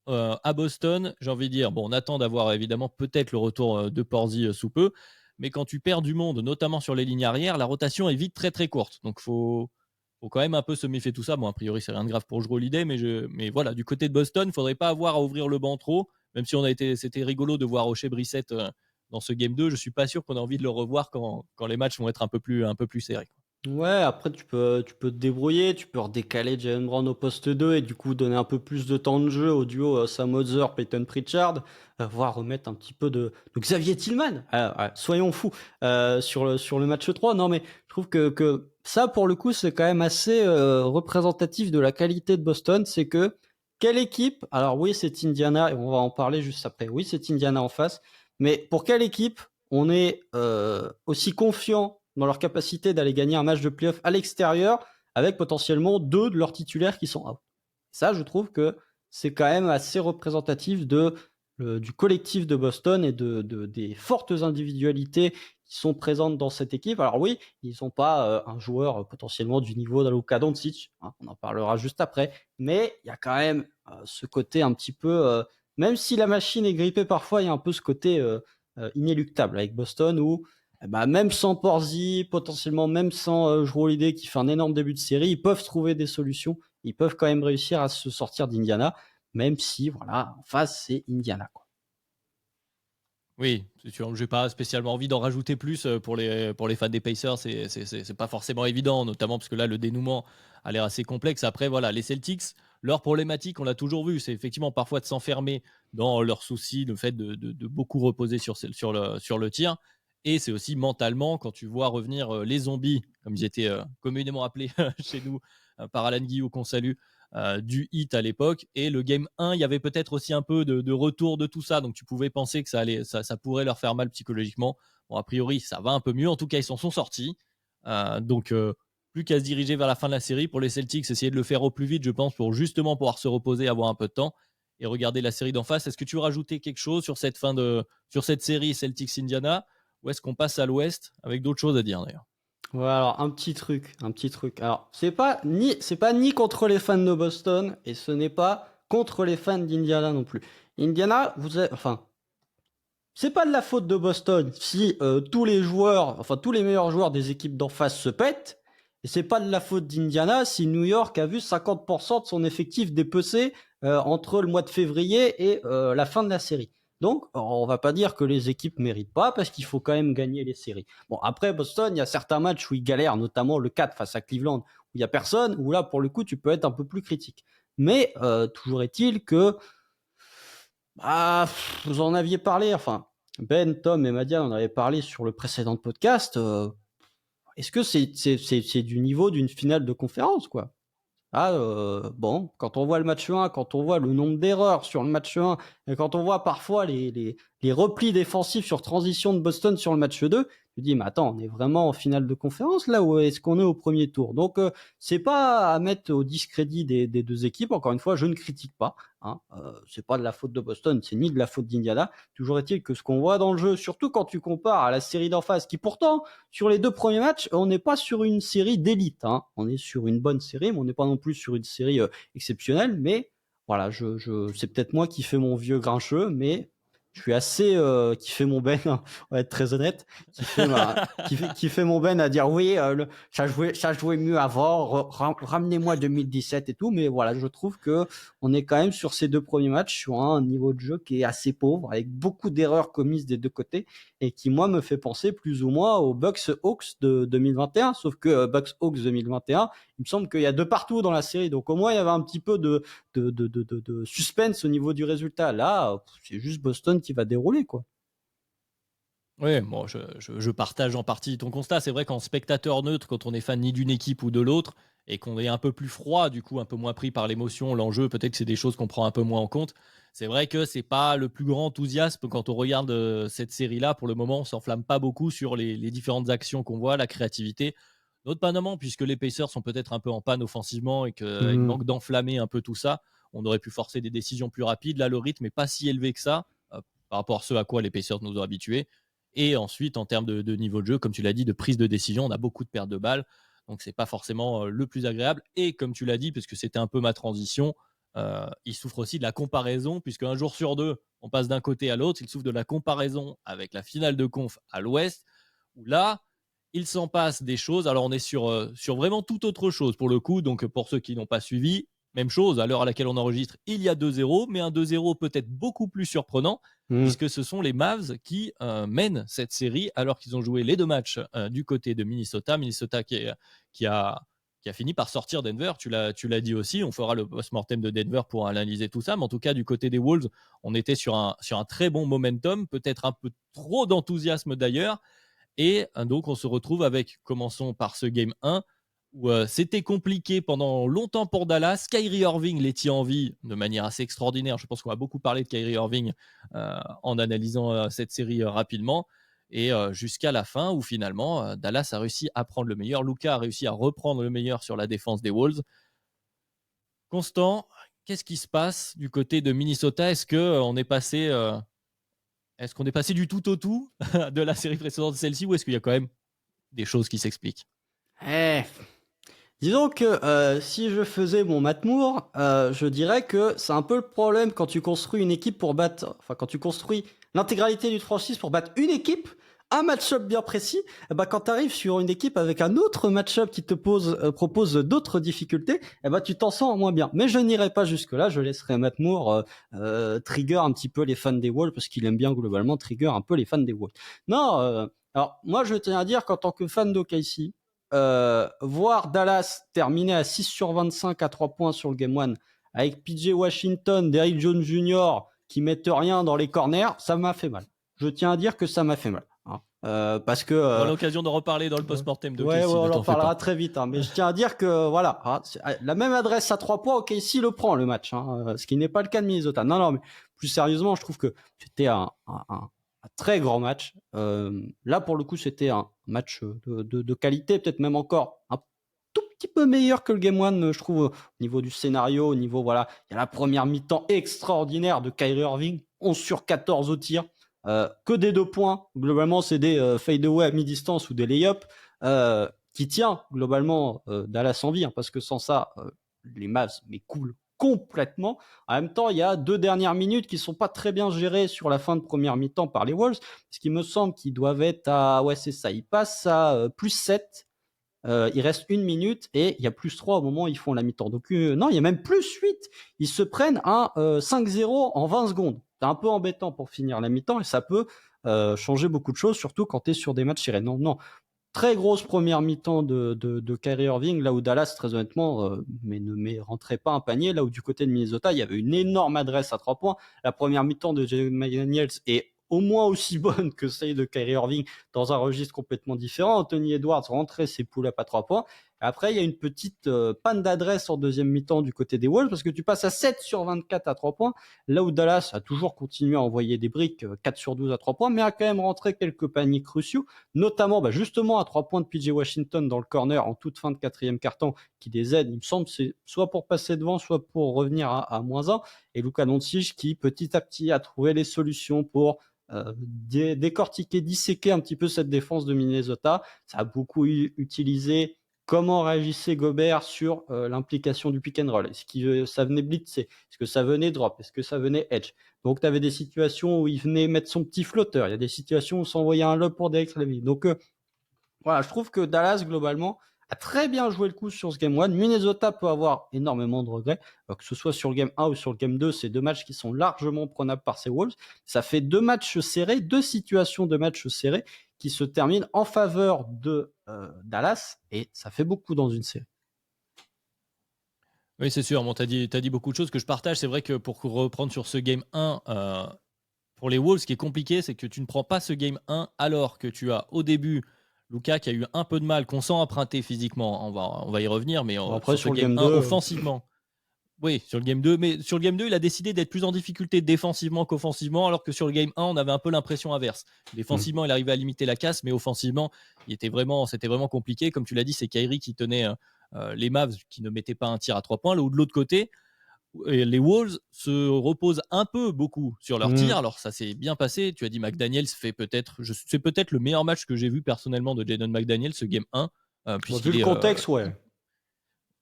à Boston, j'ai envie de dire, bon, on attend d'avoir évidemment peut-être le retour de Porzingis sous peu, mais quand tu perds du monde, notamment sur les lignes arrière, la rotation est vite très très courte. Donc faut quand même un peu se méfier de tout ça. Bon, a priori, c'est rien de grave pour Jrue Holiday, mais voilà, du côté de Boston, il ne faudrait pas avoir à ouvrir le banc trop, même si c'était rigolo de voir Rocher Brissett dans ce Game 2. Je ne suis pas sûr qu'on a envie de le revoir quand les matchs vont être un peu plus serrés. Ouais, après tu peux te débrouiller, tu peux redécaler Jalen Brown au poste 2 et du coup donner un peu plus de temps de jeu au duo Sam Hauser, Peyton Pritchard, voire remettre un petit peu de Xavier Tillman. Soyons fous sur le match 3. Non mais je trouve que ça pour le coup c'est quand même assez représentatif de la qualité de Boston, c'est que quelle équipe, alors oui c'est Indiana et on va en parler juste après, oui c'est Indiana en face, mais pour quelle équipe on est aussi confiant dans leur capacité d'aller gagner un match de playoff à l'extérieur avec potentiellement 2 de leurs titulaires qui sont out. Ça, je trouve que c'est quand même assez représentatif du collectif de Boston et des fortes individualités qui sont présentes dans cette équipe. Alors oui, ils n'ont pas un joueur potentiellement du niveau d'Luka Doncic, hein, on en parlera juste après, mais il y a quand même ce côté un petit peu, même si la machine est grippée parfois, il y a un peu ce côté inéluctable avec Boston où même sans Porzingis, potentiellement même sans Jrue Holiday qui fait un énorme début de série, ils peuvent trouver des solutions. Ils peuvent quand même réussir à se sortir d'Indiana, même si voilà, en face c'est Indiana, quoi. Oui, c'est sûr. J'ai pas spécialement envie d'en rajouter plus pour les fans des Pacers. C'est pas forcément évident, notamment parce que là, le dénouement a l'air assez complexe. Après, voilà, les Celtics, leur problématique, on l'a toujours vu, c'est effectivement parfois de s'enfermer dans leurs soucis, le fait de beaucoup reposer sur le tir. Et c'est aussi mentalement, quand tu vois revenir les zombies, comme ils étaient communément appelés chez nous par Alan Guillou, qu'on salue, du hit à l'époque. Et le game 1, il y avait peut-être aussi un peu de retour de tout ça. Donc tu pouvais penser que ça pourrait leur faire mal psychologiquement. Bon, a priori, ça va un peu mieux. En tout cas, ils s'en sont sortis. Donc, plus qu'à se diriger vers la fin de la série. Pour les Celtics, essayer de le faire au plus vite, je pense, pour justement pouvoir se reposer, avoir un peu de temps et regarder la série d'en face. Est-ce que tu veux rajouter quelque chose sur cette série Celtics-Indiana, ou est-ce qu'on passe à l'Ouest avec d'autres choses à dire d'ailleurs? Ouais, alors un petit truc. Alors, c'est pas ni contre les fans de Boston et ce n'est pas contre les fans d'Indiana non plus. Indiana, c'est pas de la faute de Boston si tous les meilleurs joueurs des équipes d'en face se pètent. Et c'est pas de la faute d'Indiana si New York a vu 50% de son effectif dépecé entre le mois de février et la fin de la série. Donc, on va pas dire que les équipes méritent pas parce qu'il faut quand même gagner les séries. Bon, après Boston, il y a certains matchs où ils galèrent, notamment le 4 face à Cleveland, où il y a personne, où là, pour le coup, tu peux être un peu plus critique. Mais toujours est-il que vous en aviez parlé, enfin, Ben, Tom et Madiane en avaient parlé sur le précédent podcast. Est-ce que c'est du niveau d'une finale de conférence, quoi? Bon, quand on voit le match 1, quand on voit le nombre d'erreurs sur le match 1, et quand on voit parfois les replis défensifs sur transition de Boston sur le match 2, tu te dis, mais attends, on est vraiment en finale de conférence là ou est-ce qu'on est au premier tour? Donc, c'est pas à mettre au discrédit des deux équipes. Encore une fois, je ne critique pas, hein. C'est pas de la faute de Boston, c'est ni de la faute d'Indiana. Toujours est-il que ce qu'on voit dans le jeu, surtout quand tu compares à la série d'en face, qui pourtant, sur les 2 premiers matchs, on n'est pas sur une série d'élite, hein. On est sur une bonne série, mais on n'est pas non plus sur une série exceptionnelle. Mais voilà, c'est peut-être moi qui fais mon vieux grincheux, mais je suis assez qui fait mon Ben, on va être très honnête, qui fait mon Ben à dire oui, ça jouait mieux avant, ramenez-moi 2017 et tout. Mais voilà, je trouve que on est quand même sur ces 2 premiers matchs sur un niveau de jeu qui est assez pauvre, avec beaucoup d'erreurs commises des 2 côtés et qui moi me fait penser plus ou moins aux Bucks Hawks de 2021. Sauf que Bucks Hawks 2021, il me semble qu'il y a 2 partout dans la série, donc au moins il y avait un petit peu de suspense au niveau du résultat. Là, c'est juste Boston qui va dérouler, quoi. Oui, bon, je partage en partie ton constat. C'est vrai qu'en spectateur neutre, quand on est fan ni d'une équipe ou de l'autre, et qu'on est un peu plus froid, du coup un peu moins pris par l'émotion, l'enjeu, peut-être que c'est des choses qu'on prend un peu moins en compte. C'est vrai que c'est pas le plus grand enthousiasme quand on regarde cette série-là. Pour le moment, on s'enflamme pas beaucoup sur les différentes actions qu'on voit, la créativité. Notamment puisque les Pacers sont peut-être un peu en panne offensivement et qu'il Mmh. manque d'enflammer un peu tout ça. On aurait pu forcer des décisions plus rapides. Là, le rythme est pas si élevé que ça. par rapport à ce à quoi les Pacers nous ont habitués. Et ensuite, en termes de niveau de jeu, comme tu l'as dit, de prise de décision, on a beaucoup de pertes de balles. Donc, c'est pas forcément le plus agréable. Et comme tu l'as dit, puisque c'était un peu ma transition, il souffre aussi de la comparaison, puisque un jour sur deux, on passe d'un côté à l'autre. Il souffre de la comparaison avec la finale de conf à l'Ouest, où là, il s'en passe des choses. Alors, on est sur vraiment tout autre chose pour le coup. Donc, pour ceux qui n'ont pas suivi, même chose, à l'heure à laquelle on enregistre, il y a 2-0, mais un 2-0 peut-être beaucoup plus surprenant, puisque ce sont les Mavs qui mènent cette série alors qu'ils ont joué les 2 matchs du côté de Minnesota. Minnesota qui a fini par sortir Denver, tu l'as dit aussi. On fera le post-mortem de Denver pour analyser tout ça, mais en tout cas, du côté des Wolves, on était sur un très bon momentum, peut-être un peu trop d'enthousiasme d'ailleurs. Et donc, on se retrouve avec, commençons par ce Game 1, où c'était compliqué pendant longtemps pour Dallas. Kyrie Irving les tient en vie de manière assez extraordinaire. Je pense qu'on va beaucoup parler de Kyrie Irving en analysant cette série rapidement. Et jusqu'à la fin, où finalement, Dallas a réussi à prendre le meilleur. Luka a réussi à reprendre le meilleur sur la défense des Wolves. Constant, qu'est-ce qui se passe du côté de Minnesota? Est-ce qu'on est passé... Est-ce qu'on est passé du tout au tout de la série précédente de celle-ci, ou est-ce qu'il y a quand même des choses qui s'expliquent? Disons que si je faisais mon Matt Moore, je dirais que c'est un peu le problème quand tu construis une équipe pour battre, enfin quand tu construis l'intégralité d'une franchise pour battre une équipe, un match-up bien précis, quand tu arrives sur une équipe avec un autre match-up qui te propose d'autres difficultés, tu t'en sens moins bien. Mais je n'irai pas jusque-là, je laisserai Matt Moore trigger un petit peu les fans des Wolves, parce qu'il aime bien globalement trigger un peu les fans des Wolves. Non, alors moi je tiens à dire qu'en tant que fan d'OKC, voir Dallas terminer à 6 sur 25 à 3 points sur le Game 1 avec PJ Washington, Derrick Jones Jr. qui mettent rien dans les corners, ça m'a fait mal. Je tiens à dire que ça m'a fait mal. Parce que on aura l'occasion d'en reparler dans le post-mortem de Casey. On en parlera très vite. Mais je tiens à dire que voilà, la même adresse à 3 points, OKC le prend le match, ce qui n'est pas le cas de Minnesota. Non, mais plus sérieusement, je trouve que c'était un très grand match. Là, pour le coup, c'était un match de qualité, peut-être même encore un tout petit peu meilleur que le Game 1, je trouve, au niveau du scénario, au niveau, voilà, il y a la première mi-temps extraordinaire de Kyrie Irving, 11 sur 14 au tir, que des 2 points. Globalement, c'est des fade-away à mi-distance ou des lay-up qui tient globalement Dallas en vie, parce que sans ça, les Mavs, mais cool complètement. En même temps, il y a 2 dernières minutes qui sont pas très bien gérées sur la fin de première mi-temps par les Wolves, ce qui me semble qu'ils doivent être à... Ouais, c'est ça, ils passent à plus 7. Il reste 1 minute et il y a plus 3 au moment où ils font la mi-temps. Donc non, il y a même plus 8. Ils se prennent un 5-0 en 20 secondes. C'est un peu embêtant pour finir la mi-temps et ça peut changer beaucoup de choses, surtout quand tu es sur des matchs serrés. Non, très grosse première mi-temps de Kyrie Irving, là où Dallas, très honnêtement, ne rentrait pas un panier. Là où du côté de Minnesota, il y avait une énorme adresse à 3 points. La première mi-temps de Jalen McDaniels est au moins aussi bonne que celle de Kyrie Irving dans un registre complètement différent. Anthony Edwards rentrait ses pull-ups à 3 points. Après, il y a une petite panne d'adresse en deuxième mi-temps du côté des Wolves parce que tu passes à 7 sur 24 à 3 points, là où Dallas a toujours continué à envoyer des briques 4 sur 12 à 3 points, mais a quand même rentré quelques paniers cruciaux, notamment justement à 3 points de PJ Washington dans le corner en toute fin de quatrième quart-temps qui les aide, il me semble, c'est soit pour passer devant, soit pour revenir à -1. Et Luka Doncic qui petit à petit a trouvé les solutions pour décortiquer, disséquer un petit peu cette défense de Minnesota. Ça a beaucoup utilisé comment réagissait Gobert sur l'implication du pick and roll. Est-ce que ça venait blitzer? Est-ce que ça venait drop? Est-ce que ça venait edge? Donc, tu avais des situations où il venait mettre son petit flotteur. Il y a des situations où s'envoyait un lob pour Derek Lively. Donc, voilà, je trouve que Dallas, globalement, a très bien joué le coup sur ce Game 1. Minnesota peut avoir énormément de regrets, que ce soit sur le Game 1 ou sur le Game 2. C'est 2 matchs qui sont largement prenables par ces Wolves. Ça fait 2 matchs serrés, 2 situations de matchs serrés qui se terminent en faveur de Dallas, et ça fait beaucoup dans une série. Oui, c'est sûr. Bon, tu as dit beaucoup de choses que je partage. C'est vrai que pour reprendre sur ce Game 1, pour les Wolves, ce qui est compliqué, c'est que tu ne prends pas ce Game 1 alors que tu as au début Luka qui a eu un peu de mal, qu'on sent emprunté physiquement. On va y revenir, mais après, sur ce Game 1, 2, offensivement. Oui, sur le Game 2. Mais sur le Game 2, il a décidé d'être plus en difficulté défensivement qu'offensivement, alors que sur le Game 1, on avait un peu l'impression inverse. Défensivement, il arrivait à limiter la casse, mais offensivement, c'était vraiment compliqué. Comme tu l'as dit, c'est Kyrie qui tenait les Mavs, qui ne mettaient pas un tir à 3 points. Là où de l'autre côté, les Wolves se reposent un peu beaucoup sur leur tir. Mm. Alors ça s'est bien passé. Tu as dit McDaniels c'est peut-être le meilleur match que j'ai vu personnellement de Jaden McDaniels, ce game 1, Vu puisqu'il le est contexte, ouais.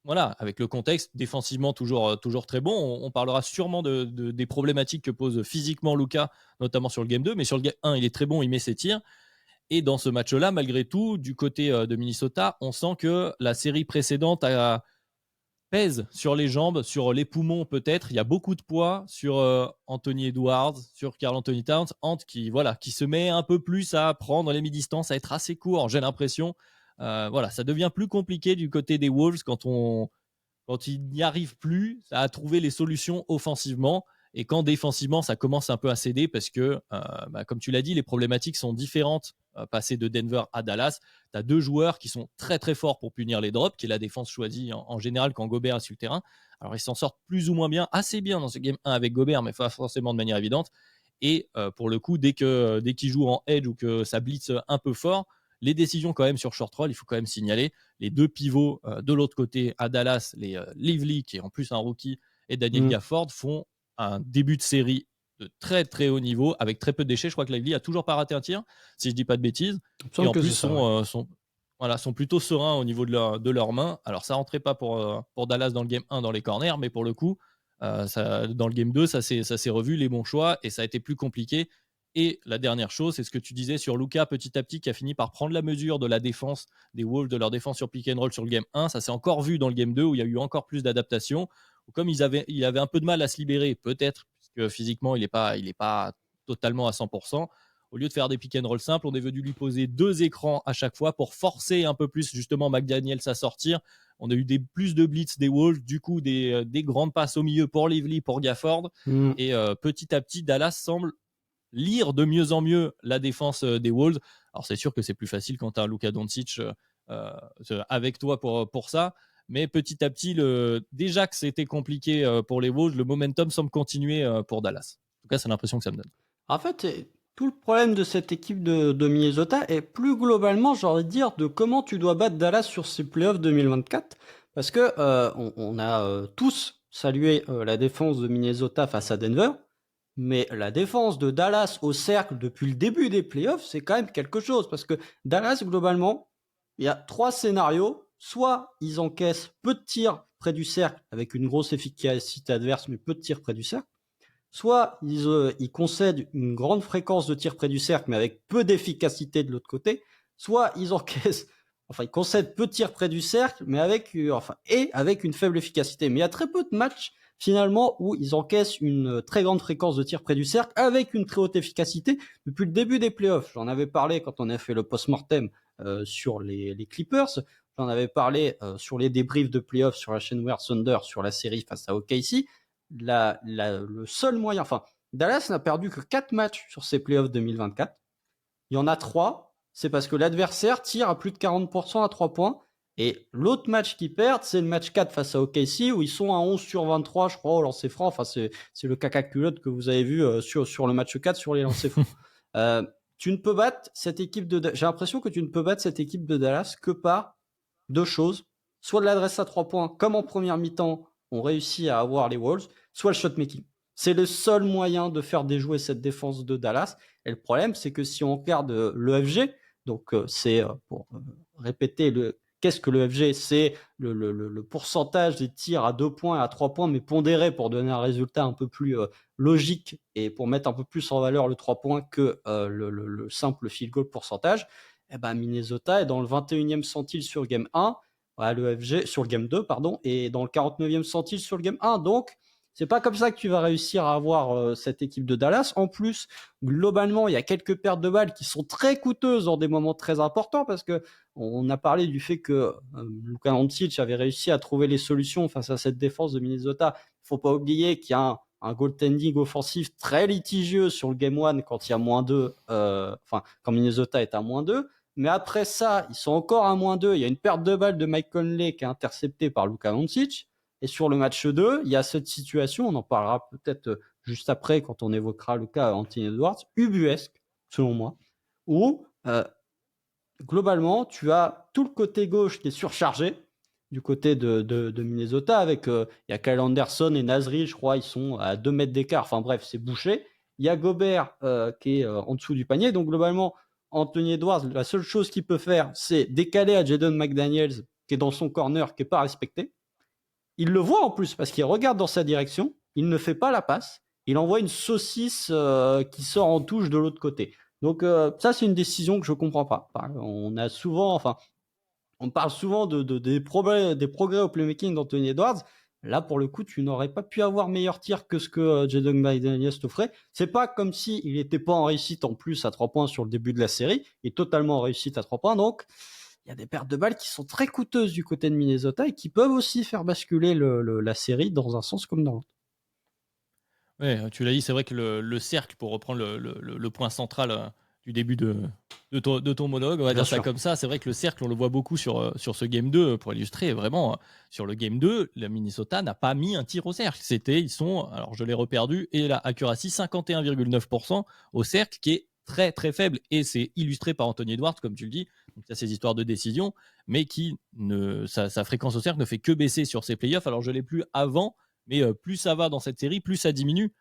voilà, avec le contexte, défensivement toujours très bon. On parlera sûrement des problématiques que pose physiquement Luka, notamment sur le game 2, mais sur le game 1, il est très bon, il met ses tirs. Et dans ce match-là, malgré tout, du côté de Minnesota, on sent que la série précédente pèse sur les jambes, sur les poumons peut-être. Il y a beaucoup de poids sur Anthony Edwards, sur Karl Anthony Towns, qui se met un peu plus à prendre les mi-distances, à être assez court, j'ai l'impression. Ça devient plus compliqué du côté des Wolves quand il n'y arrive plus à trouver les solutions offensivement. Et quand défensivement, ça commence un peu à céder parce que, comme tu l'as dit, les problématiques sont différentes. Passer de Denver à Dallas, tu as deux joueurs qui sont très très forts pour punir les drops, qui est la défense choisie en général quand Gobert est sur le terrain. Alors ils s'en sortent plus ou moins bien, assez bien dans ce game 1 avec Gobert, mais pas forcément de manière évidente. Et pour le coup, dès qu'il joue en edge ou que ça blitz un peu fort, les décisions quand même sur short roll, il faut quand même signaler les deux pivots de l'autre côté à Dallas, les Lively, qui est en plus un rookie, et Daniel Gafford, font un début de série de très très haut niveau avec très peu de déchets. Je crois que Lively a toujours pas raté un tir, si je dis pas de bêtises, et en plus sont plutôt sereins au niveau de leurs mains. Alors ça rentrait pas pour Dallas dans le game 1 dans les corners, mais pour le coup dans le game 2 ça s'est revu, les bons choix, et ça a été plus compliqué. Et la dernière chose, c'est ce que tu disais sur Luka petit à petit, qui a fini par prendre la mesure de la défense des Wolves, de leur défense sur pick and roll sur le game 1. Ça s'est encore vu dans le game 2 où il y a eu encore plus d'adaptation. Comme il avait un peu de mal à se libérer, peut-être, puisque physiquement, il n'est pas totalement à 100%. Au lieu de faire des pick and roll simples, on est venu lui poser deux écrans à chaque fois pour forcer un peu plus justement McDaniels à sortir. On a eu plus de blitz des Wolves, du coup des grandes passes au milieu pour Lively, pour Gafford. Et petit à petit, Dallas semble lire de mieux en mieux la défense des Wolves. Alors c'est sûr que c'est plus facile quand tu as Luka Doncic avec toi pour ça, mais petit à petit, déjà que c'était compliqué pour les Wolves, le momentum semble continuer pour Dallas. En tout cas, c'est l'impression que ça me donne. En fait, tout le problème de cette équipe de Minnesota est plus globalement, j'ai envie de dire, de comment tu dois battre Dallas sur ces playoffs 2024. Parce que on a tous salué la défense de Minnesota face à Denver, mais la défense de Dallas au cercle depuis le début des playoffs, c'est quand même quelque chose. Parce que Dallas, globalement, il y a trois scénarios. Soit ils encaissent peu de tirs près du cercle avec une grosse efficacité adverse, mais peu de tirs près du cercle. Soit ils concèdent une grande fréquence de tirs près du cercle, mais avec peu d'efficacité de l'autre côté. Soit ils encaissent, ils concèdent peu de tirs près du cercle, mais avec une faible efficacité. Mais il y a très peu de matchs finalement où ils encaissent une très grande fréquence de tirs près du cercle avec une très haute efficacité depuis le début des playoffs. J'en avais parlé quand on a fait le post-mortem sur les Clippers. J'en avais parlé sur les débriefs de playoffs sur la chaîne Wear Thunder sur la série face à OKC. Le seul moyen, Dallas n'a perdu que 4 matchs sur ses playoffs 2024. Il y en a 3, c'est parce que l'adversaire tire à plus de 40% à 3 points. Et l'autre match qu'ils perdent, c'est le match 4 face à OKC, où ils sont à 11 sur 23, je crois, au lancer franc. C'est le caca culotte que vous avez vu sur le match 4 sur les lancers francs. Tu ne peux battre cette équipe j'ai l'impression que tu ne peux battre cette équipe de Dallas que par deux choses. Soit de l'adresse à 3 points, comme en première mi-temps, on réussit à avoir les Wolves, soit le shot-making. C'est le seul moyen de faire déjouer cette défense de Dallas. Et le problème, c'est que si on regarde l'EFG, donc c'est pour répéter qu'est-ce que l'EFG, c'est le pourcentage des tirs à 2 points et à 3 points, mais pondéré pour donner un résultat un peu plus logique et pour mettre un peu plus en valeur le 3 points que le simple field goal pourcentage. Eh ben, Minnesota est dans le 21e centile sur le game 1, à l'EFG sur le game 2, pardon, et dans le 49e centile sur le game 1. Donc, c'est pas comme ça que tu vas réussir à avoir cette équipe de Dallas. En plus, globalement, il y a quelques pertes de balles qui sont très coûteuses dans des moments très importants parce que on a parlé du fait que Luka Doncic avait réussi à trouver les solutions face à cette défense de Minnesota. Il faut pas oublier qu'il y a un goaltending offensif très litigieux sur le game 1 quand il y a -2, quand Minnesota est à -2. Mais après ça, ils sont encore à -2. Il y a une perte de balle de Mike Conley qui est interceptée par Luka Doncic. Et sur le match 2, il y a cette situation, on en parlera peut-être juste après quand on évoquera le cas Anthony Edwards, ubuesque, selon moi, où globalement, tu as tout le côté gauche qui est surchargé. du côté de Minnesota avec il y a Kyle Anderson et Nasri, je crois, ils sont à 2 mètres d'écart. Enfin bref, c'est bouché. Il y a Gobert qui est en dessous du panier. Donc globalement, Anthony Edwards, la seule chose qu'il peut faire, c'est décaler à Jaden McDaniels qui est dans son corner, qui n'est pas respecté. Il le voit en plus parce qu'il regarde dans sa direction, il ne fait pas la passe, il envoie une saucisse qui sort en touche de l'autre côté. Donc ça, c'est une décision que je comprends pas. On a souvent, enfin, on parle souvent des progrès au playmaking d'Anthony Edwards. Là, pour le coup, tu n'aurais pas pu avoir meilleur tir que ce que Jaden McDaniels t'offrait. C'est pas comme si il n'était pas en réussite en plus à 3 points sur le début de la série. Il est totalement en réussite à 3 points. Donc, il y a des pertes de balles qui sont très coûteuses du côté de Minnesota et qui peuvent aussi faire basculer la série dans un sens comme dans l'autre. Ouais, tu l'as dit, c'est vrai que le cercle, pour reprendre le point central du début de ton monologue, on va Bien dire ça sûr. comme ça, c'est vrai que le cercle, on le voit beaucoup sur ce Game 2, pour illustrer, vraiment, sur le Game 2, le Minnesota n'a pas mis un tir au cercle. Alors je l'ai reperdu, et la accuracy 51,9% au cercle, qui est très très faible, et c'est illustré par Anthony Edwards, comme tu le dis, donc il y a ces histoires de décision, mais sa fréquence au cercle ne fait que baisser sur ses playoffs. Alors je l'ai plus avant, mais plus ça va dans cette série, plus ça diminue,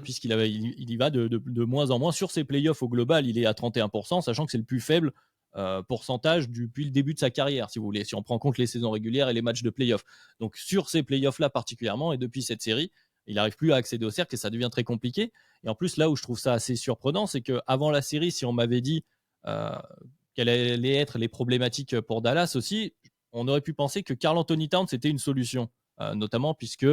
puisqu'il il y va de moins en moins. Sur ses playoffs au global, il est à 31%, sachant que c'est le plus faible pourcentage depuis le début de sa carrière, si vous voulez, si on prend en compte les saisons régulières et les matchs de playoffs. Donc sur ces playoffs-là particulièrement, et depuis cette série, il n'arrive plus à accéder au cercle et ça devient très compliqué. Et en plus, là où je trouve ça assez surprenant, c'est qu'avant la série, si on m'avait dit euh, quelles allaient être les problématiques pour Dallas aussi, on aurait pu penser que Karl Anthony Towns c'était une solution, notamment puisque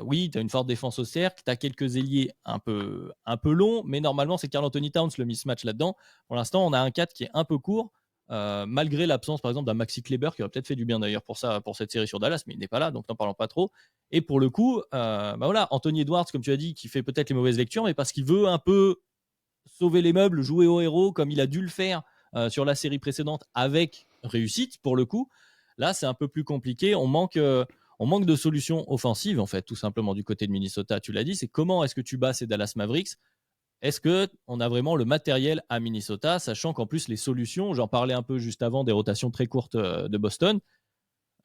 oui, tu as une forte défense au cercle, tu as quelques ailiers un peu longs, mais normalement, c'est Karl Anthony Towns le mismatch là-dedans. Pour l'instant, on a un 4 qui est un peu court, malgré l'absence, par exemple, d'un Maxi Kleber, qui aurait peut-être fait du bien d'ailleurs pour cette série sur Dallas, mais il n'est pas là, donc n'en parlons pas trop. Et pour le coup, voilà, Anthony Edwards, comme tu as dit, qui fait peut-être les mauvaises lectures, mais parce qu'il veut un peu sauver les meubles, jouer au héros, comme il a dû le faire sur la série précédente, avec réussite, pour le coup. Là, c'est un peu plus compliqué. On manque de solutions offensives, en fait, tout simplement, du côté de Minnesota. Tu l'as dit, c'est comment est-ce que tu bats ces Dallas Mavericks? Est-ce qu'on a vraiment le matériel à Minnesota, sachant qu'en plus, les solutions, j'en parlais un peu juste avant des rotations très courtes de Boston,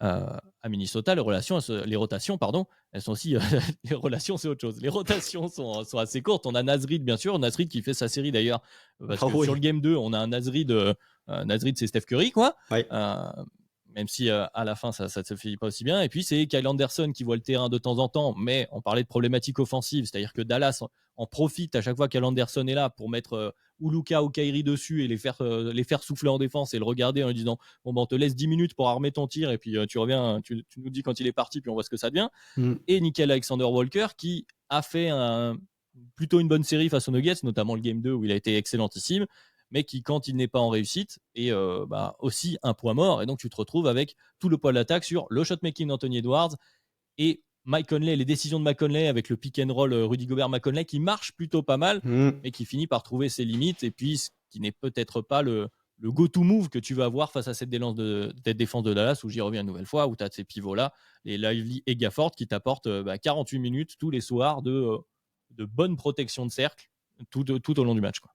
à Minnesota, les rotations, pardon, elles sont aussi. Les relations, c'est autre chose. Les rotations sont assez courtes. On a Nasrid, bien sûr. Nasrid qui fait sa série d'ailleurs, parce que sur le Game 2, on a un Nasrid. Nasrid, c'est Steph Curry, quoi. Ouais. Même si à la fin, ça ne se fait pas aussi bien. Et puis, c'est Kyle Anderson qui voit le terrain de temps en temps, mais on parlait de problématiques offensives, c'est-à-dire que Dallas en profite à chaque fois Kyle Anderson est là pour mettre ou Luka ou Kyrie dessus et les faire souffler en défense et le regarder en lui disant bon, ben, on te laisse 10 minutes pour armer ton tir et puis tu reviens, tu nous dis quand il est parti, puis on voit ce que ça devient. Et Nickel Alexander Walker qui a fait plutôt une bonne série face aux Nuggets, notamment le Game 2 où il a été excellentissime, mais qui, quand il n'est pas en réussite, est aussi un point mort. Et donc, tu te retrouves avec tout le poids de l'attaque sur le shot-making d'Anthony Edwards et Mike Conley, les décisions de Mike Conley avec le pick and roll Rudy Gobert-Mike Conley qui marche plutôt pas mal, mais qui finit par trouver ses limites. Et puis, ce qui n'est peut-être pas le go-to move que tu vas avoir face à cette défense de Dallas, où j'y reviens une nouvelle fois, où tu as ces pivots-là, les Lively et Gafford, qui t'apportent 48 minutes tous les soirs de bonne protection de cercle tout au long du match, quoi.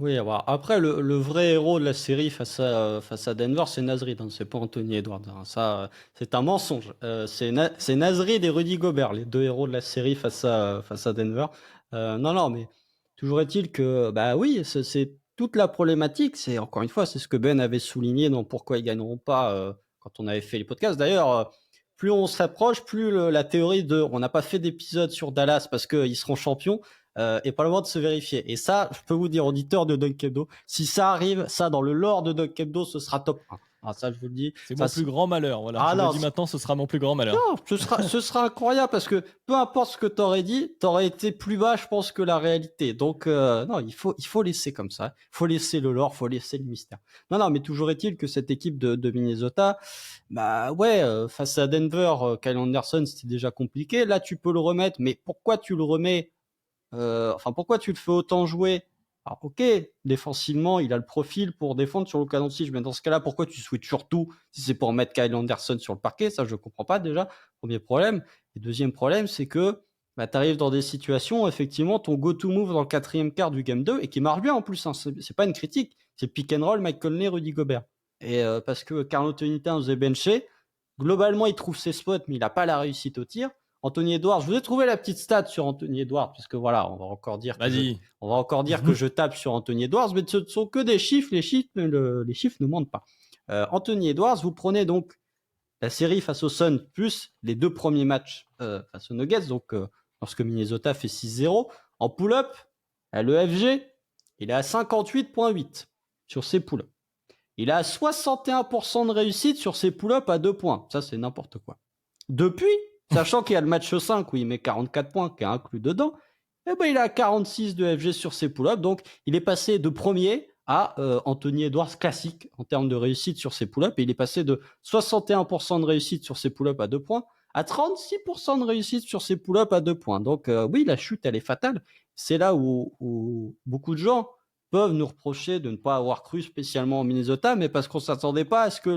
Oui, après, le vrai héros de la série face à Denver, c'est Nasrid, c'est pas Anthony Edwards. Ça, c'est un mensonge. C'est Nasrid et Rudy Gobert, les deux héros de la série face à Denver. Non, mais toujours est-il que, bah oui, c'est toute la problématique. C'est encore une fois, c'est ce que Ben avait souligné dans Pourquoi ils gagneront pas quand on avait fait les podcasts. D'ailleurs, plus on s'approche, plus la théorie de on n'a pas fait d'épisode sur Dallas parce qu'ils seront champions et pas le moment de se vérifier. Et ça, je peux vous dire, auditeur de Dunk Hebdo, si ça arrive, ça dans le lore de Dunk Hebdo, ce sera top 1. Ah, ça, je vous le dis. C'est ça, mon plus grand malheur. Voilà. Ah, je non, le dis maintenant, ce sera mon plus grand malheur. Non, ce sera incroyable parce que peu importe ce que t'aurais dit, t'aurais été plus bas, je pense, que la réalité. Donc, non, il faut laisser comme ça. Il faut laisser le lore, il faut laisser le mystère. Non, mais toujours est-il que cette équipe de Minnesota, bah ouais, face à Denver, Kyle Anderson, c'était déjà compliqué. Là, tu peux le remettre, mais pourquoi tu le remets pourquoi tu le fais autant jouer? Alors, ok, défensivement, il a le profil pour défendre sur Luka Doncic, mais dans ce cas-là, pourquoi tu switches surtout si c'est pour mettre Kyle Anderson sur le parquet? Ça, je comprends pas déjà. Premier problème. Et deuxième problème, c'est que tu arrives dans des situations, effectivement, ton go-to move dans le quatrième quart du Game 2, et qui marche bien en plus, c'est pas une critique, c'est pick and roll, Mike Conley, Rudy Gobert. Et parce que Karl Anthony Towns est benché, Globalement, il trouve ses spots, mais il n'a pas la réussite au tir. Anthony Edwards, je vous ai trouvé la petite stat sur Anthony Edwards, puisque voilà, on va encore dire que je tape sur Anthony Edwards, mais ce ne sont que des chiffres, les chiffres ne mentent pas. Anthony Edwards, vous prenez donc la série face aux Suns plus les 2 premiers matchs face aux Nuggets, donc lorsque Minnesota fait 6-0, en pull-up, à l'EFG, il est à 58,8 sur ses pull-ups. Il a 61% de réussite sur ses pull-ups à 2 points. Ça, c'est n'importe quoi. Depuis, sachant qu'il y a le match 5 où il met 44 points qui est inclus dedans, eh ben, il a 46 de FG sur ses pull-ups. Donc, il est passé de premier à Anthony Edwards classique en termes de réussite sur ses pull-ups. Et il est passé de 61% de réussite sur ses pull-ups à 2 points à 36% de réussite sur ses pull-ups à 2 points. Donc, oui, la chute, elle est fatale. C'est là où beaucoup de gens peuvent nous reprocher de ne pas avoir cru spécialement en Minnesota, mais parce qu'on ne s'attendait pas à ce que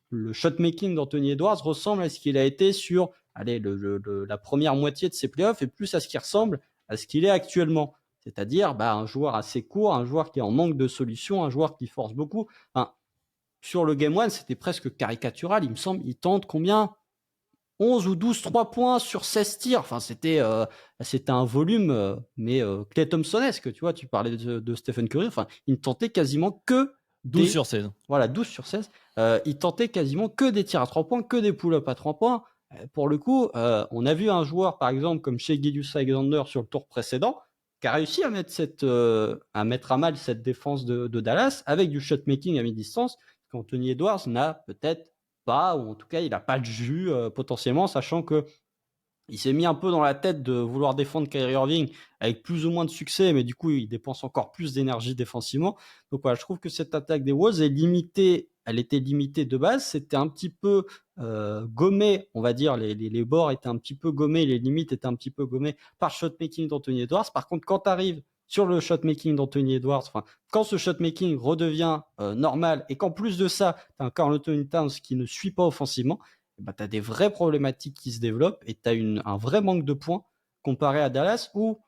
le shot-making d'Anthony Edwards ressemble à ce qu'il a été sur la première moitié de ses playoffs et plus à ce qui ressemble à ce qu'il est actuellement. C'est-à-dire un joueur assez court, un joueur qui est en manque de solutions, un joueur qui force beaucoup. Enfin, sur le Game 1, c'était presque caricatural, il me semble. Il tente combien 11 ou 12 3 points sur 16 tirs. Enfin, c'était un volume, mais Klay Thompsonesque. Tu vois, tu parlais de Stephen Curry. Enfin, il ne tentait quasiment que 12 sur 16. Voilà, 12 sur 16. Il tentait quasiment que des tirs à 3 points, que des pull-ups à 3 points. Pour le coup, on a vu un joueur, par exemple, comme Shai Gilgeous-Alexander sur le tour précédent, qui a réussi à mettre à mal cette défense de Dallas avec du shot-making à mi-distance, qu'Anthony Edwards n'a peut-être pas, ou en tout cas, il n'a pas le jus potentiellement, sachant que il s'est mis un peu dans la tête de vouloir défendre Kyrie Irving avec plus ou moins de succès, mais du coup, il dépense encore plus d'énergie défensivement. Donc voilà, je trouve que cette attaque des Wolves est limitée. Elle était limitée de base. C'était un petit peu gommé, on va dire. Les bords étaient un petit peu gommés, les limites étaient un petit peu gommées par le shot-making d'Anthony Edwards. Par contre, quand tu arrives sur le shot-making d'Anthony Edwards, quand ce shot-making redevient normal et qu'en plus de ça, tu as un Karl Anthony Towns qui ne suit pas offensivement, tu as des vraies problématiques qui se développent et tu as un vrai manque de points comparé à Dallas où,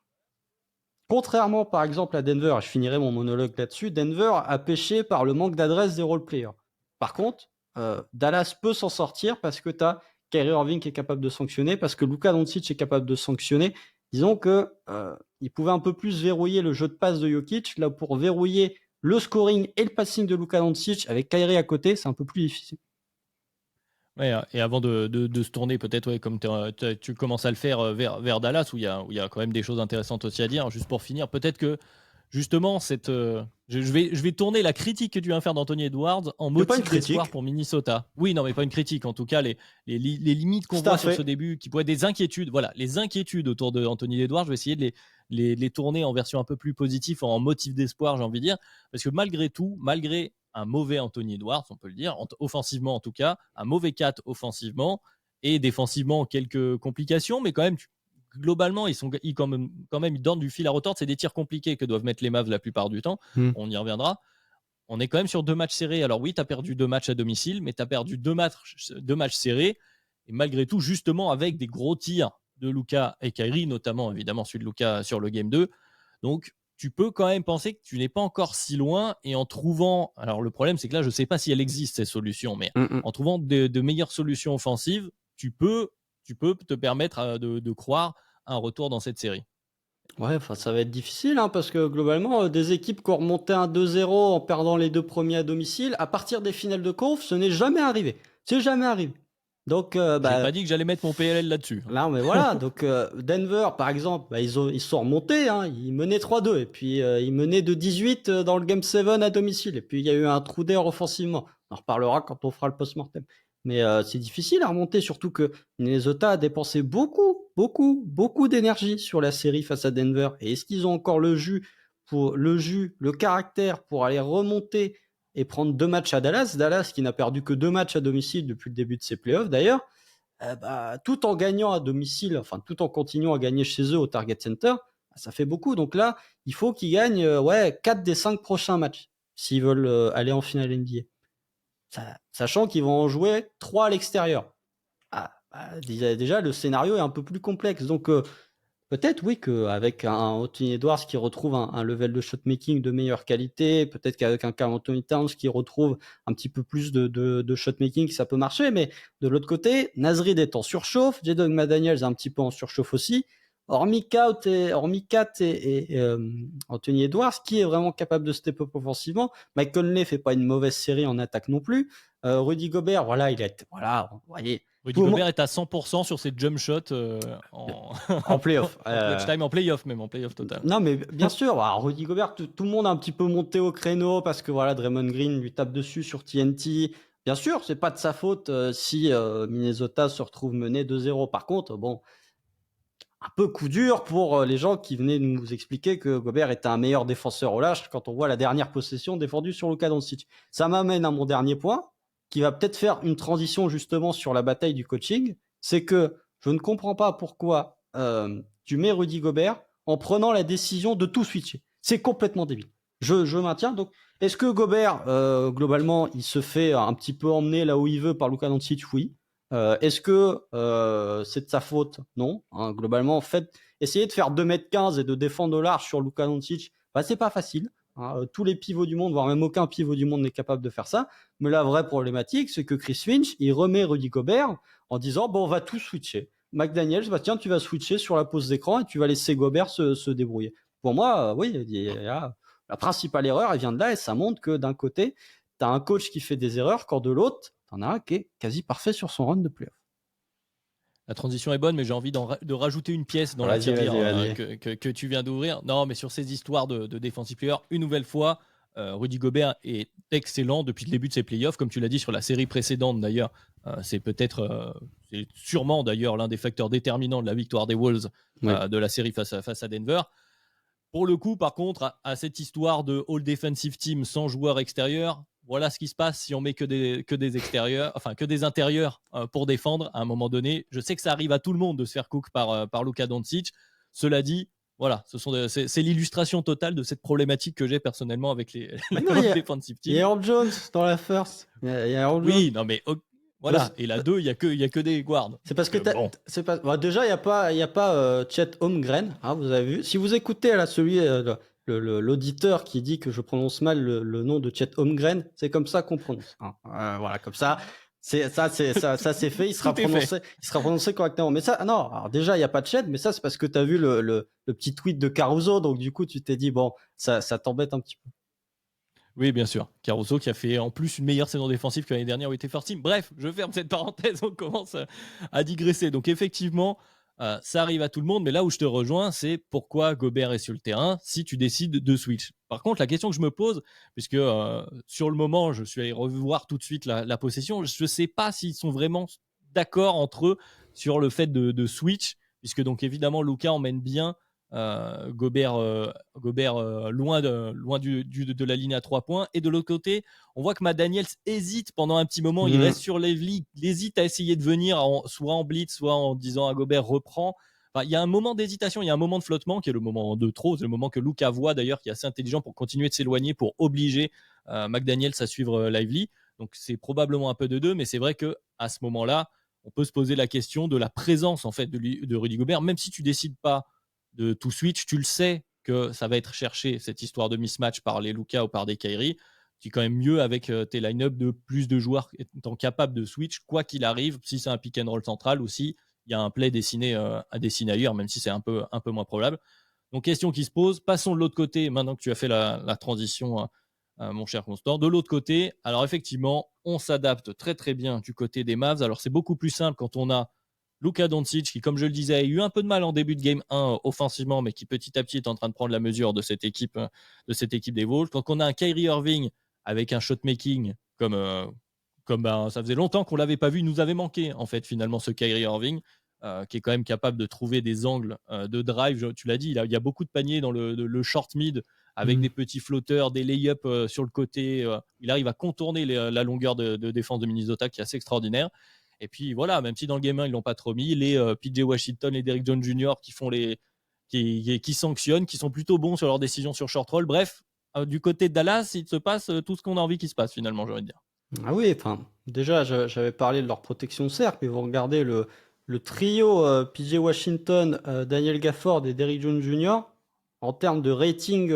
contrairement par exemple à Denver, et je finirai mon monologue là-dessus, Denver a pêché par le manque d'adresse des role-players. Par contre, Dallas peut s'en sortir parce que tu as Kyrie Irving qui est capable de sanctionner, parce que Luka Doncic est capable de sanctionner. Disons que il pouvait un peu plus verrouiller le jeu de passe de Jokic. Là, pour verrouiller le scoring et le passing de Luka Doncic avec Kyrie à côté, c'est un peu plus difficile. Ouais, et avant de se tourner peut-être, ouais, comme tu commences à le faire vers Dallas, où il y a quand même des choses intéressantes aussi à dire. Juste pour finir, peut-être que justement, je vais tourner la critique que tu viens faire d'Anthony Edwards en motif d'espoir pour Minnesota. Oui, non, mais pas une critique. En tout cas, les limites qu'on voit sur ce début, qui pourraient être des inquiétudes. Voilà, les inquiétudes autour d'Anthony Edwards, je vais essayer de les tourner en version un peu plus positive, en motif d'espoir, j'ai envie de dire. Parce que malgré tout, malgré un mauvais Anthony Edwards, on peut le dire, offensivement en tout cas, un mauvais 4 offensivement, et défensivement quelques complications, mais quand même, globalement, ils donnent du fil à retordre. C'est des tirs compliqués que doivent mettre les Mavs la plupart du temps. On y reviendra. On est quand même sur 2 matchs serrés. Alors oui, tu as perdu 2 matchs à domicile, mais tu as perdu 2 matchs serrés. Et malgré tout, justement, avec des gros tirs de Luka et Kyrie, notamment évidemment celui de Luka sur le Game 2. Donc, tu peux quand même penser que tu n'es pas encore si loin, et en trouvant... Alors le problème, c'est que là, je ne sais pas si elle existe, ces solutions, mais en trouvant de meilleures solutions offensives, tu peux te permettre de croire à un retour dans cette série. Ouais, ça va être difficile, parce que globalement, des équipes qui ont remonté un 2-0 en perdant les 2 premiers à domicile, à partir des finales de conf, ce n'est jamais arrivé. C'est jamais arrivé. Donc, j'ai pas dit que j'allais mettre mon PLL là-dessus. Là, mais voilà. Donc, Denver, par exemple, ils sont remontés. Ils menaient 3-2. Et puis, ils menaient de 18 dans le Game 7 à domicile. Et puis, il y a eu un trou d'air offensivement. On en reparlera quand on fera le post-mortem. Mais c'est difficile à remonter, surtout que Minnesota a dépensé beaucoup d'énergie sur la série face à Denver. Et est-ce qu'ils ont encore le caractère pour aller remonter et prendre 2 matchs à Dallas? Dallas qui n'a perdu que 2 matchs à domicile depuis le début de ses playoffs d'ailleurs. Tout en gagnant à domicile, tout en continuant à gagner chez eux au Target Center, ça fait beaucoup. Donc là, il faut qu'ils gagnent 4 des 5 prochains matchs s'ils veulent aller en finale NBA. Sachant qu'ils vont en jouer 3 à l'extérieur. Déjà, le scénario est un peu plus complexe. Donc, Peut-être oui qu'avec un Anthony Edwards qui retrouve un level de shotmaking de meilleure qualité, peut-être qu'avec un Karl Anthony Towns qui retrouve un petit peu plus de shotmaking, ça peut marcher. Mais de l'autre côté, Nasrid est en surchauffe, Jaden McDaniels est un petit peu en surchauffe aussi. Hormis Kat et Anthony Edwards, qui est vraiment capable de step up offensivement. Mike Conley fait pas une mauvaise série en attaque non plus. Rudy Gobert, voilà, vous voyez. Rudy Gobert est à 100% sur ses jump shots en playoff. en clutch time, en playoff même, en playoff total. Non, mais bien sûr, alors, Rudy Gobert, tout le monde a un petit peu monté au créneau parce que voilà, Draymond Green lui tape dessus sur TNT. Bien sûr, c'est pas de sa faute si Minnesota se retrouve mené 2-0. Par contre, bon, un peu coup dur pour les gens qui venaient nous expliquer que Gobert était un meilleur défenseur au lâche quand on voit la dernière possession défendue sur Luka Doncic. Ça m'amène à mon dernier point, qui va peut-être faire une transition justement sur la bataille du coaching. C'est que je ne comprends pas pourquoi tu mets Rudy Gobert en prenant la décision de tout switcher. C'est complètement débile. Je maintiens. Donc, est-ce que Gobert, globalement, il se fait un petit peu emmener là où il veut par Luka Doncic? Oui. Est-ce que c'est de sa faute? Non. Hein, globalement, en fait, essayer de faire 2,15 m et de défendre au large sur Luka Doncic, bah, c'est pas facile. Hein. Tous les pivots du monde, voire même aucun pivot du monde n'est capable de faire ça. Mais la vraie problématique, c'est que Chris Finch, il remet Rudy Gobert en disant, bon, on va tout switcher. McDaniels, bah, tiens, tu vas switcher sur la pause d'écran et tu vas laisser Gobert se débrouiller. Pour moi, oui, la principale erreur, elle vient de là et ça montre que d'un côté, tu as un coach qui fait des erreurs, quand de l'autre, t'en as un qui est quasi parfait sur son run de playoff. La transition est bonne, mais j'ai envie de rajouter une pièce dans la tirelire que tu viens d'ouvrir. Non, mais sur ces histoires de defensive player, une nouvelle fois, Rudy Gobert est excellent depuis le début de ses playoffs. Comme tu l'as dit sur la série précédente d'ailleurs, c'est sûrement d'ailleurs l'un des facteurs déterminants de la victoire des Wolves de la série face à Denver. Pour le coup, par contre, à cette histoire de All Defensive Team sans joueur extérieur, voilà ce qui se passe si on met que des extérieurs, enfin que des intérieurs pour défendre à un moment donné. Je sais que ça arrive à tout le monde de se faire cook par Luka Doncic. Cela dit, voilà, c'est l'illustration totale de cette problématique que j'ai personnellement avec les defensive teams. Il y a Earl Jones dans la first. Il y a Earl Jones. Oui, non mais voilà. Et la 2, il y a que des guards. C'est parce que déjà il y a pas Chet Holmgren, hein, vous avez vu. Si vous écoutez là l'auditeur qui dit que je prononce mal le nom de Chet Holmgren, c'est comme ça qu'on prononce. Hein. Voilà, comme ça. C'est fait, il sera prononcé correctement. Mais ça, non, alors déjà, il n'y a pas de Chet, mais ça, c'est parce que tu as vu le petit tweet de Caruso, donc du coup, tu t'es dit, bon, ça t'embête un petit peu. Oui, bien sûr. Caruso qui a fait en plus une meilleure saison défensive que l'année dernière où il était first team. Bref, je ferme cette parenthèse, on commence à digresser. Donc effectivement, ça arrive à tout le monde, mais là où je te rejoins, c'est pourquoi Gobert est sur le terrain si tu décides de switch. Par contre, la question que je me pose, puisque sur le moment, je suis allé revoir tout de suite la possession, je ne sais pas s'ils sont vraiment d'accord entre eux sur le fait de switch, puisque donc évidemment, Luka emmène bien Gobert loin de la ligne à 3 points. Et de l'autre côté, on voit que McDaniels hésite pendant un petit moment. Il reste sur Lively, il hésite à essayer de venir soit en blitz, soit en disant à Gobert reprend. Enfin, il y a un moment d'hésitation, il y a un moment de flottement qui est le moment de trop. C'est le moment que Luka voit d'ailleurs, qui est assez intelligent pour continuer de s'éloigner, pour obliger McDaniels à suivre Lively. Donc c'est probablement un peu de deux, mais c'est vrai que à ce moment-là, on peut se poser la question de la présence en fait de Rudy Gobert, même si tu décides pas de tout switch, tu le sais que ça va être cherché, cette histoire de mismatch par les Luka ou par des Kyrie. Tu es quand même mieux avec tes line-up de plus de joueurs étant capables de switch, quoi qu'il arrive, si c'est un pick and roll central ou si il y a un play dessiné à dessiner ailleurs, même si c'est un peu moins probable. Donc, question qui se pose. Passons de l'autre côté, maintenant que tu as fait la transition, mon cher Constant. De l'autre côté, alors effectivement, on s'adapte très très bien du côté des Mavs. Alors, c'est beaucoup plus simple quand on a Luka Doncic, qui, comme je le disais, a eu un peu de mal en début de game 1 offensivement, mais qui petit à petit est en train de prendre la mesure de cette équipe des Wolves. Quand on a un Kyrie Irving avec un shot-making comme ça faisait longtemps qu'on ne l'avait pas vu, il nous avait manqué, en fait, finalement, ce Kyrie Irving, qui est quand même capable de trouver des angles de drive. Tu l'as dit, il y a beaucoup de paniers dans le short mid, avec des petits flotteurs, des lay-ups sur le côté. Il arrive à contourner la longueur de défense de Minnesota, qui est assez extraordinaire. Et puis voilà, même si dans le game 1, ils l'ont pas trop mis, les PJ Washington, les Derrick Jones Jr. qui sanctionnent, qui sont plutôt bons sur leurs décisions sur short roll. Bref, du côté de Dallas, il se passe tout ce qu'on a envie qu'il se passe finalement, j'ai envie de dire. Ah oui, enfin, déjà, j'avais parlé de leur protection de cercle, mais vous regardez le trio PJ Washington, Daniel Gafford et Derrick Jones Jr., en termes de rating,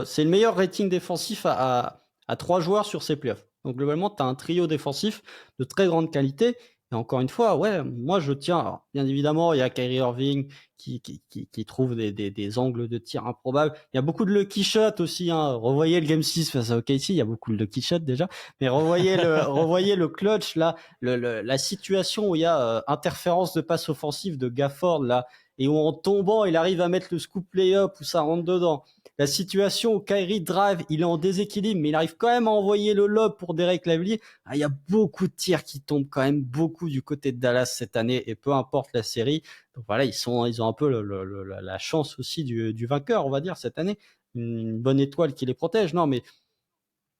c'est le meilleur rating défensif à 3 joueurs sur ces playoffs. Donc globalement, tu as un trio défensif de très grande qualité. Et encore une fois, ouais, moi je tiens. Alors, bien évidemment, il y a Kyrie Irving qui trouve des angles de tir improbables. Il y a beaucoup de lucky shots aussi. Hein. Revoyez le Game 6 face à OKC, il y a beaucoup de lucky shots déjà. Mais revoyez le clutch, là, la situation où il y a interférence de passe offensive de Gafford, là, et où en tombant, il arrive à mettre le scoop play-up où ça rentre dedans. La situation où Kyrie drive, il est en déséquilibre, mais il arrive quand même à envoyer le lob pour Derek Lively. Il y a beaucoup de tirs qui tombent quand même beaucoup du côté de Dallas cette année, et peu importe la série. Donc voilà, ils ont un peu la chance aussi du vainqueur, on va dire, cette année. Une bonne étoile qui les protège. Non, mais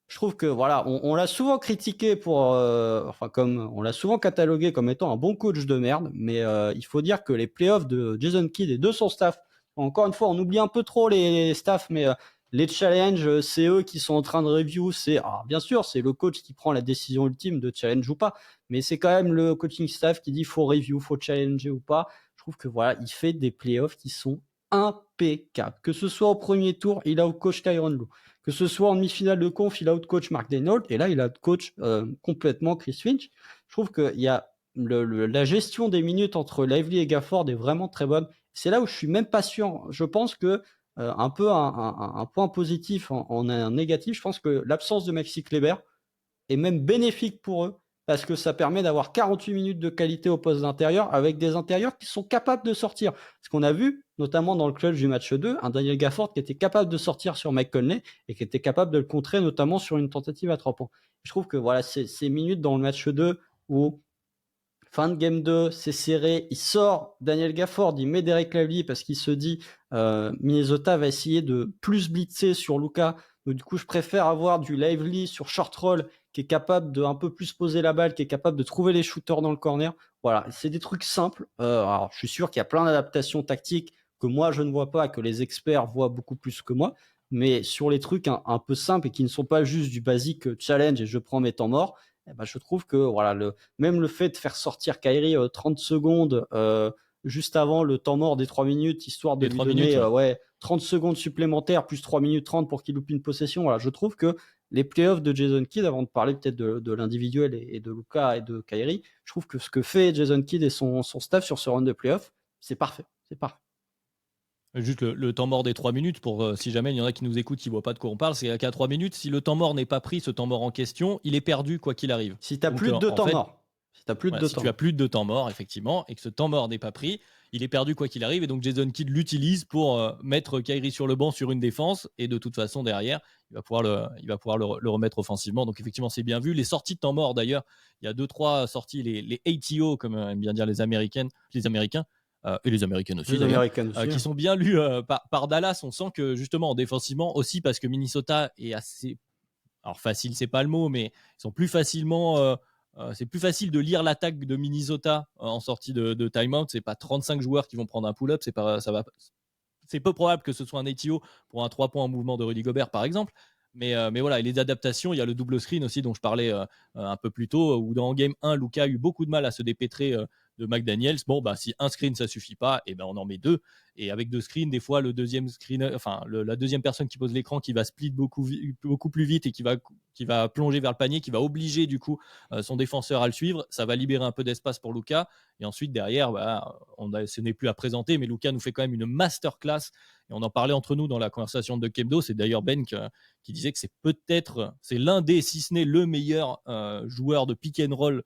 je trouve que voilà, on l'a souvent critiqué comme on l'a souvent catalogué comme étant un bon coach de merde, mais il faut dire que les playoffs de Jason Kidd et de son staff, encore une fois, on oublie un peu trop les staffs, mais les challenges, c'est eux qui sont en train de review. Bien sûr, c'est le coach qui prend la décision ultime de challenge ou pas, mais c'est quand même le coaching staff qui dit faut review, faut challenger ou pas. Je trouve que voilà, il fait des playoffs qui sont impeccables. Que ce soit au premier tour, il a au coach Tyronn Lue. Que ce soit en demi-finale de conf, il a out-coach Mark Denault, et là, il a out-coach complètement Chris Finch. Je trouve qu'il y a la gestion des minutes entre Lively et Gafford est vraiment très bonne. C'est là où je suis même pas sûr. Je pense que un peu un point positif en un négatif, je pense que l'absence de Maxi Kleber est même bénéfique pour eux parce que ça permet d'avoir 48 minutes de qualité au poste d'intérieur avec des intérieurs qui sont capables de sortir. Ce qu'on a vu, notamment dans le clutch du match 2, un Daniel Gafford qui était capable de sortir sur Mike Conley et qui était capable de le contrer, notamment sur une tentative à 3 points. Je trouve que voilà, ces minutes dans le match 2 où fin de game 2, c'est serré, il sort Daniel Gafford, il met Derek Lively parce qu'il se dit Minnesota va essayer de plus blitzer sur Luka. Donc du coup, je préfère avoir du Lively sur short roll qui est capable de un peu plus poser la balle, qui est capable de trouver les shooters dans le corner. Voilà, c'est des trucs simples. Alors, je suis sûr qu'il y a plein d'adaptations tactiques que moi je ne vois pas, que les experts voient beaucoup plus que moi. Mais sur les trucs un peu simples et qui ne sont pas juste du basique challenge et je prends mes temps morts, eh ben, je trouve que voilà, même le fait de faire sortir Kyrie 30 secondes juste avant le temps mort des 3 minutes, histoire de lui donner minutes, 30 secondes supplémentaires, plus 3 minutes 30 pour qu'il loupe une possession. Voilà, je trouve que les playoffs de Jason Kidd, avant de parler peut-être de l'individuel et de Luka et de Kyrie, je trouve que ce que fait Jason Kidd et son staff sur ce round de playoffs, c'est parfait. C'est parfait. Juste le temps mort des 3 minutes, pour si jamais il y en a qui nous écoutent, qui ne voient pas de quoi on parle, c'est qu'à 3 minutes, si le temps mort n'est pas pris, ce temps mort en question, il est perdu quoi qu'il arrive. Si tu as plus de 2 temps morts. Si tu as plus de 2 temps morts, effectivement, et que ce temps mort n'est pas pris, il est perdu quoi qu'il arrive. Et donc Jason Kidd l'utilise pour mettre Kyrie sur le banc sur une défense. Et de toute façon, derrière, il va pouvoir le remettre offensivement. Donc effectivement, c'est bien vu. Les sorties de temps mort, d'ailleurs, il y a 2-3 sorties, les ATO, comme aiment bien dire les Américains, et les Américaines aussi, qui sont bien lues par Dallas. On sent que justement, défensivement aussi, parce que Minnesota est assez... Alors facile, c'est pas le mot, mais ils sont plus facilement... c'est plus facile de lire l'attaque de Minnesota en sortie de timeout. C'est pas 35 joueurs qui vont prendre un pull-up. C'est peu probable que ce soit un ATO pour un 3 points en mouvement de Rudy Gobert, par exemple. Mais voilà, et les adaptations, il y a le double screen aussi dont je parlais un peu plus tôt, où dans Game 1, Luka a eu beaucoup de mal à se dépêtrer de McDaniels. Bon, bah, si un screen, ça suffit pas, et ben on en met 2. Et avec 2 screens, des fois, le deuxième screen, la deuxième personne qui pose l'écran, qui va split beaucoup plus vite et qui va plonger vers le panier, qui va obliger du coup son défenseur à le suivre, ça va libérer un peu d'espace pour Luka. Et ensuite, derrière, bah, ce n'est plus à présenter, mais Luka nous fait quand même une masterclass. Et on en parlait entre nous dans la conversation de Kebdo. C'est d'ailleurs Ben qui disait que c'est l'un des, si ce n'est le meilleur joueur de pick and roll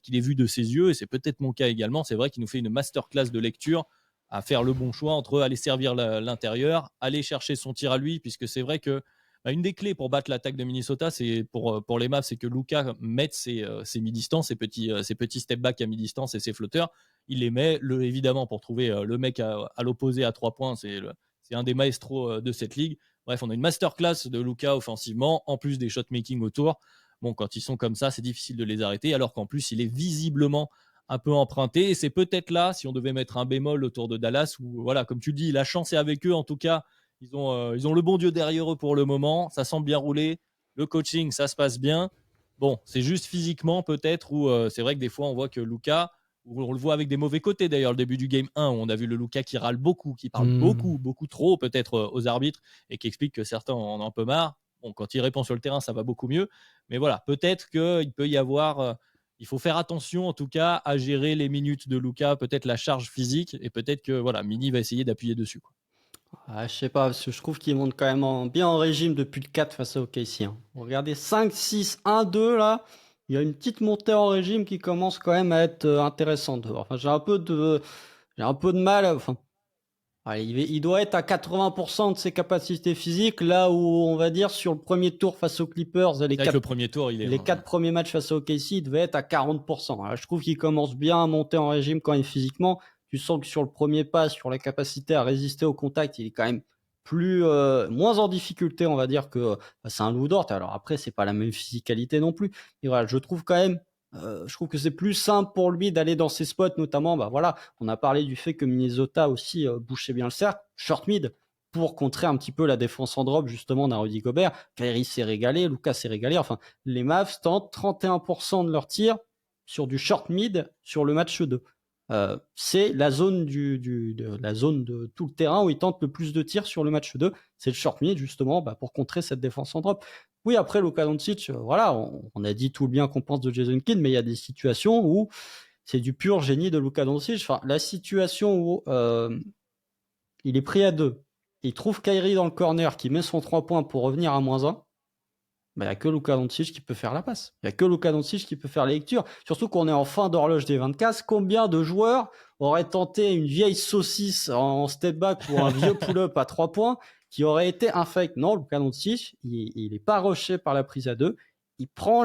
qu'il ait vu de ses yeux. Et c'est peut-être mon cas également. C'est vrai qu'il nous fait une masterclass de lecture à faire le bon choix entre aller servir l'intérieur, aller chercher son tir à lui, puisque c'est vrai que une des clés pour battre l'attaque de Minnesota, c'est pour les Mavs, c'est que Luka mette ses mi-distance, ses petits step back à mi-distance et ses flotteurs. Il les met, évidemment, pour trouver le mec à l'opposé à 3 points. C'est un des maestros de cette ligue. Bref, on a une masterclass de Luka offensivement, en plus des shot-making autour. Bon, quand ils sont comme ça, c'est difficile de les arrêter, alors qu'en plus, il est visiblement un peu emprunté. Et c'est peut-être là, si on devait mettre un bémol autour de Dallas, où, voilà, comme tu le dis, la chance est avec eux. En tout cas, ils ont le bon Dieu derrière eux pour le moment. Ça semble bien rouler. Le coaching, ça se passe bien. Bon, c'est juste physiquement peut-être où c'est vrai que des fois, on voit que Luka On le voit avec des mauvais côtés d'ailleurs, le début du game 1, où on a vu le Luka qui râle beaucoup, qui parle Hmm. beaucoup trop peut-être aux arbitres et qui explique que certains en ont un peu marre. Bon, quand il répond sur le terrain, ça va beaucoup mieux. Mais voilà, peut-être qu'il peut y avoir. Il faut faire attention en tout cas à gérer les minutes de Luka, peut-être la charge physique, et peut-être que voilà, Mini va essayer d'appuyer dessus, quoi. Ah, je sais pas, parce que je trouve qu'il monte quand même bien en régime depuis le 4 face à OKC. Hein. Regardez 5, 6, 1, 2 là. Il y a une petite montée en régime qui commence quand même à être intéressante. Enfin, j'ai un peu de mal. Enfin, allez, il doit être à 80% de ses capacités physiques, là où on va dire sur le premier tour face aux Clippers, C'est vrai que le premier tour, il est. les 4 premiers matchs face à OKC, il devait être à 40%. Alors, je trouve qu'il commence bien à monter en régime quand même physiquement. Tu sens que sur le premier pas, sur la capacité à résister au contact, il est quand même moins en difficulté, on va dire, que c'est un Lou Dort. Alors après, c'est pas la même physicalité non plus. Et voilà, je trouve quand même, je trouve que c'est plus simple pour lui d'aller dans ses spots, notamment, bah voilà, on a parlé du fait que Minnesota aussi bouchait bien le cercle, short mid, pour contrer un petit peu la défense en drop justement d'un Rudy Gobert. Kyrie s'est régalé, Lucas s'est régalé. Enfin, les Mavs tentent 31% de leurs tirs sur du short mid sur le match 2. C'est la zone la zone de tout le terrain où ils tentent le plus de tirs sur le match 2. C'est le short mid justement pour contrer cette défense en drop. Oui, après Luka Doncic, voilà, on a dit tout le bien qu'on pense de Jason Kidd, mais il y a des situations où c'est du pur génie de Luka Doncic. Enfin, la situation où il est pris à 2, il trouve Kyrie dans le corner qui met son 3 points pour revenir à -1. Il n'y a que Luka Doncic qui peut faire la passe. Il n'y a que Luka Doncic qui peut faire la lecture. Surtout qu'on est en fin d'horloge des 24. Combien de joueurs auraient tenté une vieille saucisse en step back ou un vieux pull-up à 3 points qui aurait été un fake? Non, Luka Doncic, il n'est pas rushé par la prise à 2. Il prend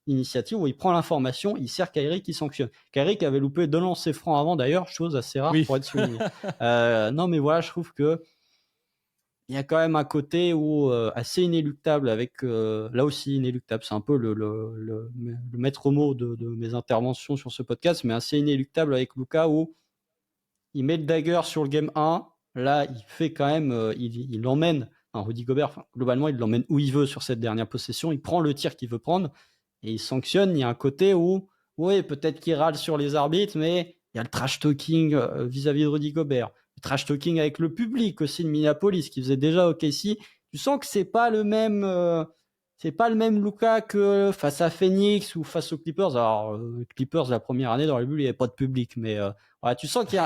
l'initiative ou il prend l'information. Il sert Kyrie qui sanctionne. Kyrie qui avait loupé 2 lancers francs avant d'ailleurs, chose assez rare Oui. pour être souligné. Non, mais voilà, je trouve que il y a quand même un côté où assez inéluctable avec là aussi inéluctable, c'est un peu le maître mot de mes interventions sur ce podcast, mais assez inéluctable avec Luka où il met le dagger sur le game 1, là il fait quand même il l'emmène, Rudy Gobert, enfin, globalement il l'emmène où il veut sur cette dernière possession, il prend le tir qu'il veut prendre et il sanctionne. Il y a un côté où oui, peut-être qu'il râle sur les arbitres, mais il y a le trash talking vis-à-vis de Rudy Gobert, le trash talking avec le public aussi de Minneapolis qui faisait déjà OKC. Tu sens que c'est pas le même Luka que face à Phoenix ou face aux Clippers. Alors Clippers la première année dans les bulles il n'y avait pas de public, mais voilà, tu sens qu'il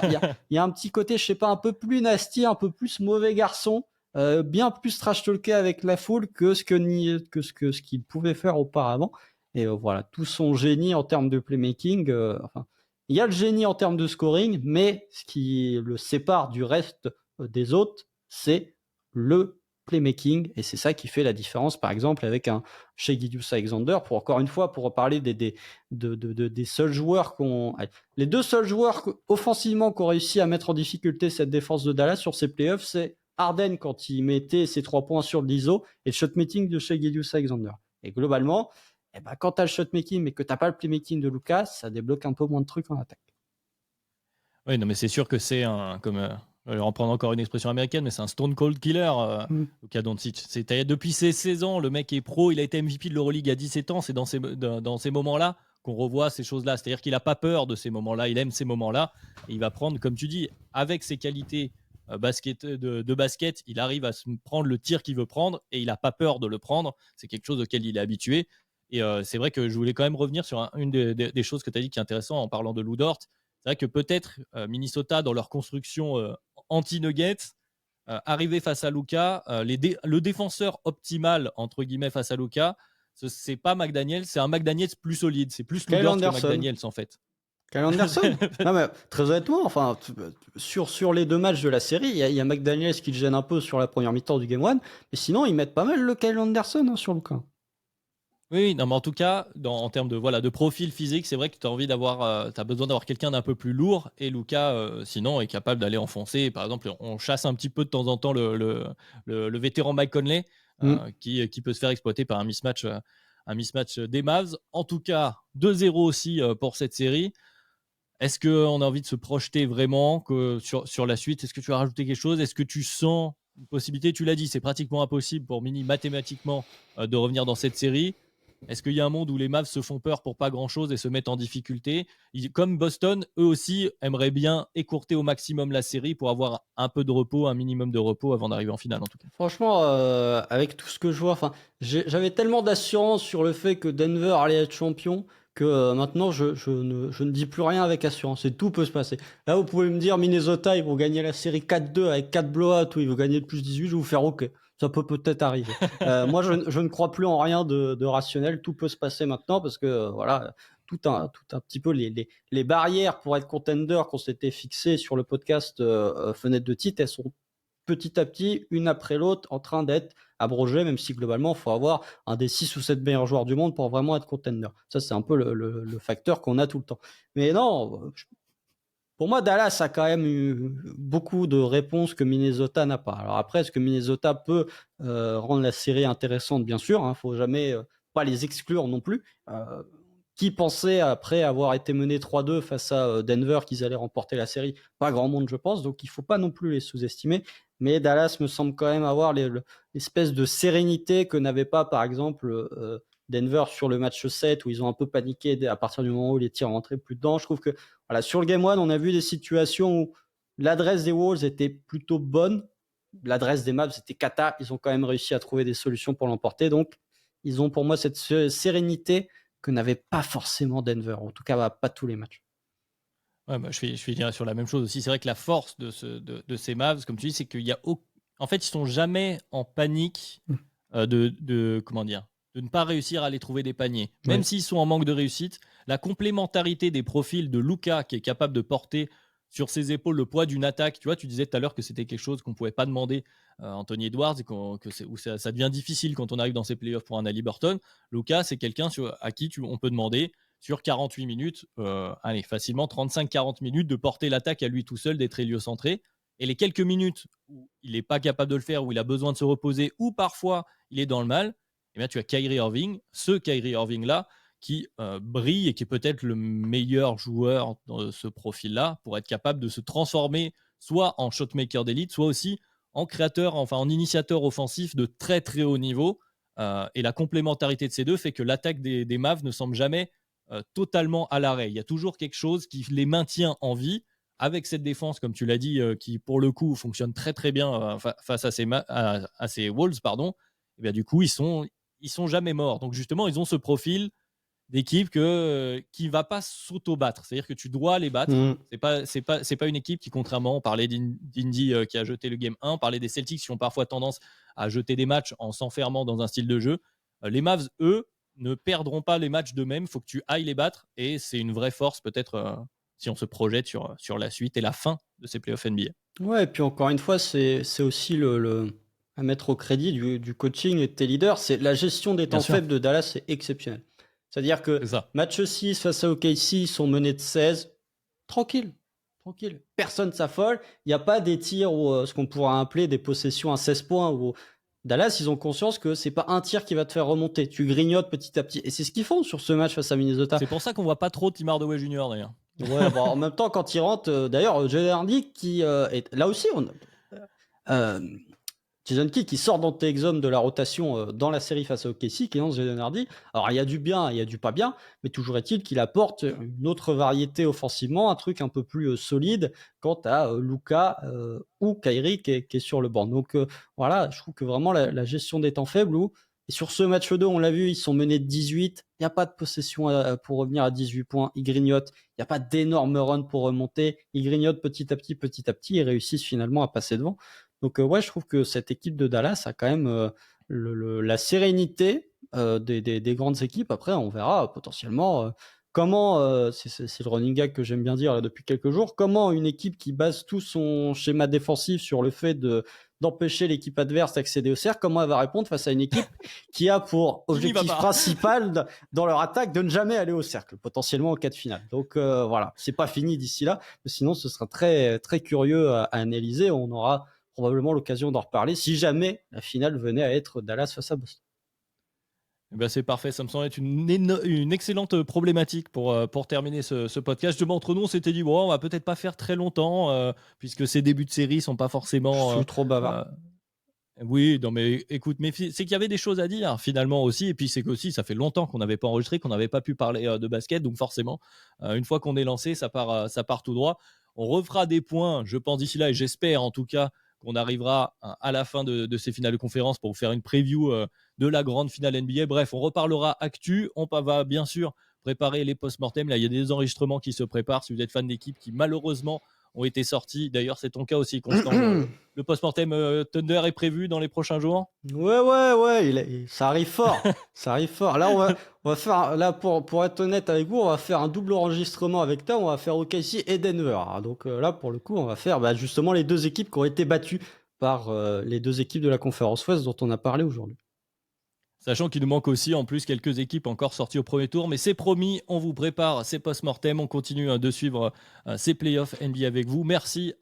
y a un petit côté, je sais pas, un peu plus nasty, un peu plus mauvais garçon, bien plus trash talké avec la foule que ce qu'il pouvait faire auparavant. Et voilà, tout son génie en termes de playmaking. Enfin, il y a le génie en termes de scoring, mais ce qui le sépare du reste des autres, c'est le playmaking. Et c'est ça qui fait la différence, par exemple, avec un Shai Gilgeous-Alexander. Pour encore une fois, pour parler des seuls joueurs les deux seuls joueurs offensivement qui ont réussi à mettre en difficulté cette défense de Dallas sur ces playoffs, c'est Harden quand il mettait ses 3 points sur l'ISO et le shot-making de Shai Gilgeous-Alexander. Et globalement, quand tu as le shot-making mais que tu n'as pas le playmaking de Lucas, ça débloque un peu moins de trucs en attaque. Oui, non, mais c'est sûr que c'est je vais reprendre encore une expression américaine, mais c'est un stone cold killer, Luka Doncic. Depuis ses 16 ans, le mec est pro, il a été MVP de l'Euroleague à 17 ans, c'est dans ces moments-là qu'on revoit ces choses-là. C'est-à-dire qu'il n'a pas peur de ces moments-là, il aime ces moments-là, et il va prendre, comme tu dis, avec ses qualités de basket, il arrive à se prendre le tir qu'il veut prendre, et il n'a pas peur de le prendre. C'est quelque chose auquel il est habitué. Et c'est vrai que je voulais quand même revenir sur une des choses que tu as dit qui est intéressant en parlant de Lou Dort. C'est vrai que peut-être Minnesota, dans leur construction anti-Nuggets, arriver face à Luka, le défenseur optimal, entre guillemets, face à Luka, c'est pas McDaniels, c'est un McDaniels plus solide. C'est plus Lou Kyle Dort que Anderson. McDaniels, en fait. Kyle Anderson. Non, mais très honnêtement, enfin, sur les 2 matchs de la série, il y a McDaniels qui le gêne un peu sur la première mi-temps du Game 1, mais sinon, ils mettent pas mal le Kyle Anderson sur Luka. Oui, non, mais en tout cas, en termes de profil physique, c'est vrai que tu as besoin d'avoir quelqu'un d'un peu plus lourd, et Luka, sinon, est capable d'aller enfoncer. Par exemple, on chasse un petit peu de temps en temps le vétéran Mike Conley, qui peut se faire exploiter par un mismatch des Mavs. En tout cas, 2-0 aussi pour cette série. Est-ce qu'on a envie de se projeter vraiment sur la suite? Est-ce que tu as rajouté quelque chose? Est-ce que tu sens une possibilité? Tu l'as dit, c'est pratiquement impossible pour Mini mathématiquement de revenir dans cette série. Est-ce qu'il y a un monde où les Mavs se font peur pour pas grand-chose et se mettent en difficulté? Comme Boston, eux aussi aimeraient bien écourter au maximum la série pour avoir un peu de repos, un minimum de repos avant d'arriver en finale en tout cas. Franchement, avec tout ce que je vois, enfin, j'avais tellement d'assurance sur le fait que Denver allait être champion que maintenant je ne dis plus rien avec assurance et tout peut se passer. Là, vous pouvez me dire Minnesota, ils vont gagner la série 4-2 avec 4 blowouts ou ils vont gagner de plus 18, je vais vous faire OK. Ça peut peut-être arriver. Moi, je ne crois plus en rien de rationnel. Tout peut se passer maintenant parce que voilà, tout un petit peu les barrières pour être contender qu'on s'était fixées sur le podcast Fenêtre de titre, elles sont petit à petit, une après l'autre, en train d'être abrogées, même si globalement, il faut avoir un des 6 ou 7 meilleurs joueurs du monde pour vraiment être contender. Ça, c'est un peu le facteur qu'on a tout le temps. Mais non, pour moi, Dallas a quand même eu beaucoup de réponses que Minnesota n'a pas. Alors après, est-ce que Minnesota peut rendre la série intéressante? Bien sûr, il ne faut jamais pas les exclure non plus. Qui pensait, après avoir été mené 3-2 face à Denver, qu'ils allaient remporter la série? Pas grand monde, je pense, donc il ne faut pas non plus les sous-estimer. Mais Dallas me semble quand même avoir l'espèce de sérénité que n'avait pas, par exemple, Denver sur le match 7, où ils ont un peu paniqué à partir du moment où les tirs rentraient plus dedans. Je trouve que voilà, sur le Game 1, on a vu des situations où l'adresse des Wolves était plutôt bonne, l'adresse des Mavs était cata. Ils ont quand même réussi à trouver des solutions pour l'emporter. Donc, ils ont pour moi cette sérénité que n'avait pas forcément Denver, en tout cas pas tous les matchs. Ouais, bah, je finirai sur la même chose aussi. C'est vrai que la force de ces Mavs, comme tu dis, c'est qu'il y a en fait, ils sont jamais en panique comment dire, de ne pas réussir à aller trouver des paniers. Même s'ils sont en manque de réussite, la complémentarité des profils de Luka qui est capable de porter sur ses épaules le poids d'une attaque. Tu vois, tu disais tout à l'heure que c'était quelque chose qu'on ne pouvait pas demander à Anthony Edwards et où ça devient difficile quand on arrive dans ces playoffs pour un Haliburton. Luka, c'est quelqu'un à qui on peut demander sur 48 minutes, allez, facilement 35-40 minutes de porter l'attaque à lui tout seul, d'être héliocentré. Et les quelques minutes où il n'est pas capable de le faire, où il a besoin de se reposer, ou parfois il est dans le mal, eh bien, tu as Kyrie Irving, ce Kyrie Irving-là, qui brille et qui est peut-être le meilleur joueur dans ce profil-là pour être capable de se transformer soit en shotmaker d'élite, soit aussi en créateur, enfin en initiateur offensif de très très haut niveau. Et la complémentarité de ces deux fait que l'attaque des Mavs ne semble jamais totalement à l'arrêt. Il y a toujours quelque chose qui les maintient en vie avec cette défense, comme tu l'as dit, qui pour le coup fonctionne très très bien face à ces Wolves, pardon. Et bien du coup, ils sont jamais morts. Donc justement, ils ont ce profil d'équipe qui va pas s'auto-battre. C'est-à-dire que tu dois les battre. C'est pas une équipe qui, contrairement, on parlait d'Indy qui a jeté le game 1, on parlait des Celtics qui ont parfois tendance à jeter des matchs en s'enfermant dans un style de jeu. Les Mavs, eux, ne perdront pas les matchs d'eux-mêmes. Il faut que tu ailles les battre. Et c'est une vraie force, peut-être, si on se projette sur la suite et la fin de ces playoffs NBA. Ouais, et puis encore une fois, c'est aussi à mettre au crédit du coaching et de tes leaders. C'est la gestion des temps faibles de Dallas, c'est exceptionnel. C'est-à-dire que match 6 face à OKC, ils sont menés de 16. Tranquille. Personne s'affole. Il n'y a pas des tirs ou ce qu'on pourrait appeler des possessions à 16 points. Où Dallas, ils ont conscience que c'est pas un tir qui va te faire remonter. Tu grignotes petit à petit. Et c'est ce qu'ils font sur ce match face à Minnesota. C'est pour ça qu'on voit pas trop Tim Hardaway Jr. d'ailleurs. Ouais, en même temps, quand il rentre, d'ailleurs, Jaden Hardy qui est là aussi, Jason Kidd qui sort d'Antexum de la rotation dans la série face à OKC, qui lance Jaden Hardy. Alors il y a du bien, il y a du pas bien, mais toujours est-il qu'il apporte une autre variété offensivement, un truc un peu plus solide quant à Luka ou Kyrie qui est sur le banc. Donc voilà, je trouve que vraiment la gestion des temps faibles et sur ce match 2, on l'a vu, ils sont menés de 18. Il n'y a pas de possession pour revenir à 18 points. Ils grignotent. Il n'y a pas d'énorme run pour remonter. Ils grignotent petit à petit. Ils réussissent finalement à passer devant. Donc ouais, je trouve que cette équipe de Dallas a quand même la sérénité des grandes équipes. Après, on verra potentiellement comment, c'est le running gag que j'aime bien dire là, depuis quelques jours, comment une équipe qui base tout son schéma défensif sur le fait d'empêcher l'équipe adverse d'accéder au cercle, comment elle va répondre face à une équipe qui a pour objectif principal dans leur attaque de ne jamais aller au cercle, potentiellement en cas de finale. Donc voilà, c'est pas fini d'ici là, mais sinon ce sera très, très curieux à analyser. On aura probablement l'occasion d'en reparler si jamais la finale venait à être Dallas face à Boston. Ben c'est parfait, ça me semble être une excellente problématique pour terminer ce podcast. Justement, entre nous, on s'était dit, bon, on va peut-être pas faire très longtemps, puisque ces débuts de série sont pas forcément... Je suis trop bavard. Oui, non, mais écoute, mais c'est qu'il y avait des choses à dire finalement aussi, et puis c'est qu'aussi ça fait longtemps qu'on n'avait pas enregistré, qu'on n'avait pas pu parler de basket, donc forcément, une fois qu'on est lancé, ça part tout droit. On refera des points, je pense d'ici là, et j'espère en tout cas qu'on arrivera à la fin de ces finales de conférence pour vous faire une preview de la grande finale NBA. Bref, on reparlera actu, va bien sûr préparer les post-mortem. Là, il y a des enregistrements qui se préparent. Si vous êtes fan d'équipes qui malheureusement ont été sortis, d'ailleurs c'est ton cas aussi, Constant, le post-mortem Thunder est prévu dans les prochains jours? Ouais, ça arrive fort. Ça arrive fort. Là, on va faire, là, pour être honnête avec vous, on va faire un double enregistrement avec toi. On va faire OKC et Denver. Donc là, pour le coup, on va faire justement les deux équipes qui ont été battues par les deux équipes de la conférence Ouest dont on a parlé aujourd'hui. Sachant qu'il nous manque aussi en plus quelques équipes encore sorties au premier tour, mais c'est promis, on vous prépare ces post-mortem, on continue de suivre ces playoffs NBA avec vous. Merci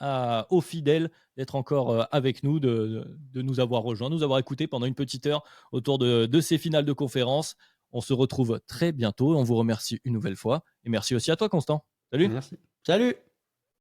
aux fidèles d'être encore avec nous, de nous avoir rejoints, nous avoir écoutés pendant une petite heure autour de ces finales de conférence. On se retrouve très bientôt, on vous remercie une nouvelle fois, et merci aussi à toi Constant. Salut! Merci. Salut!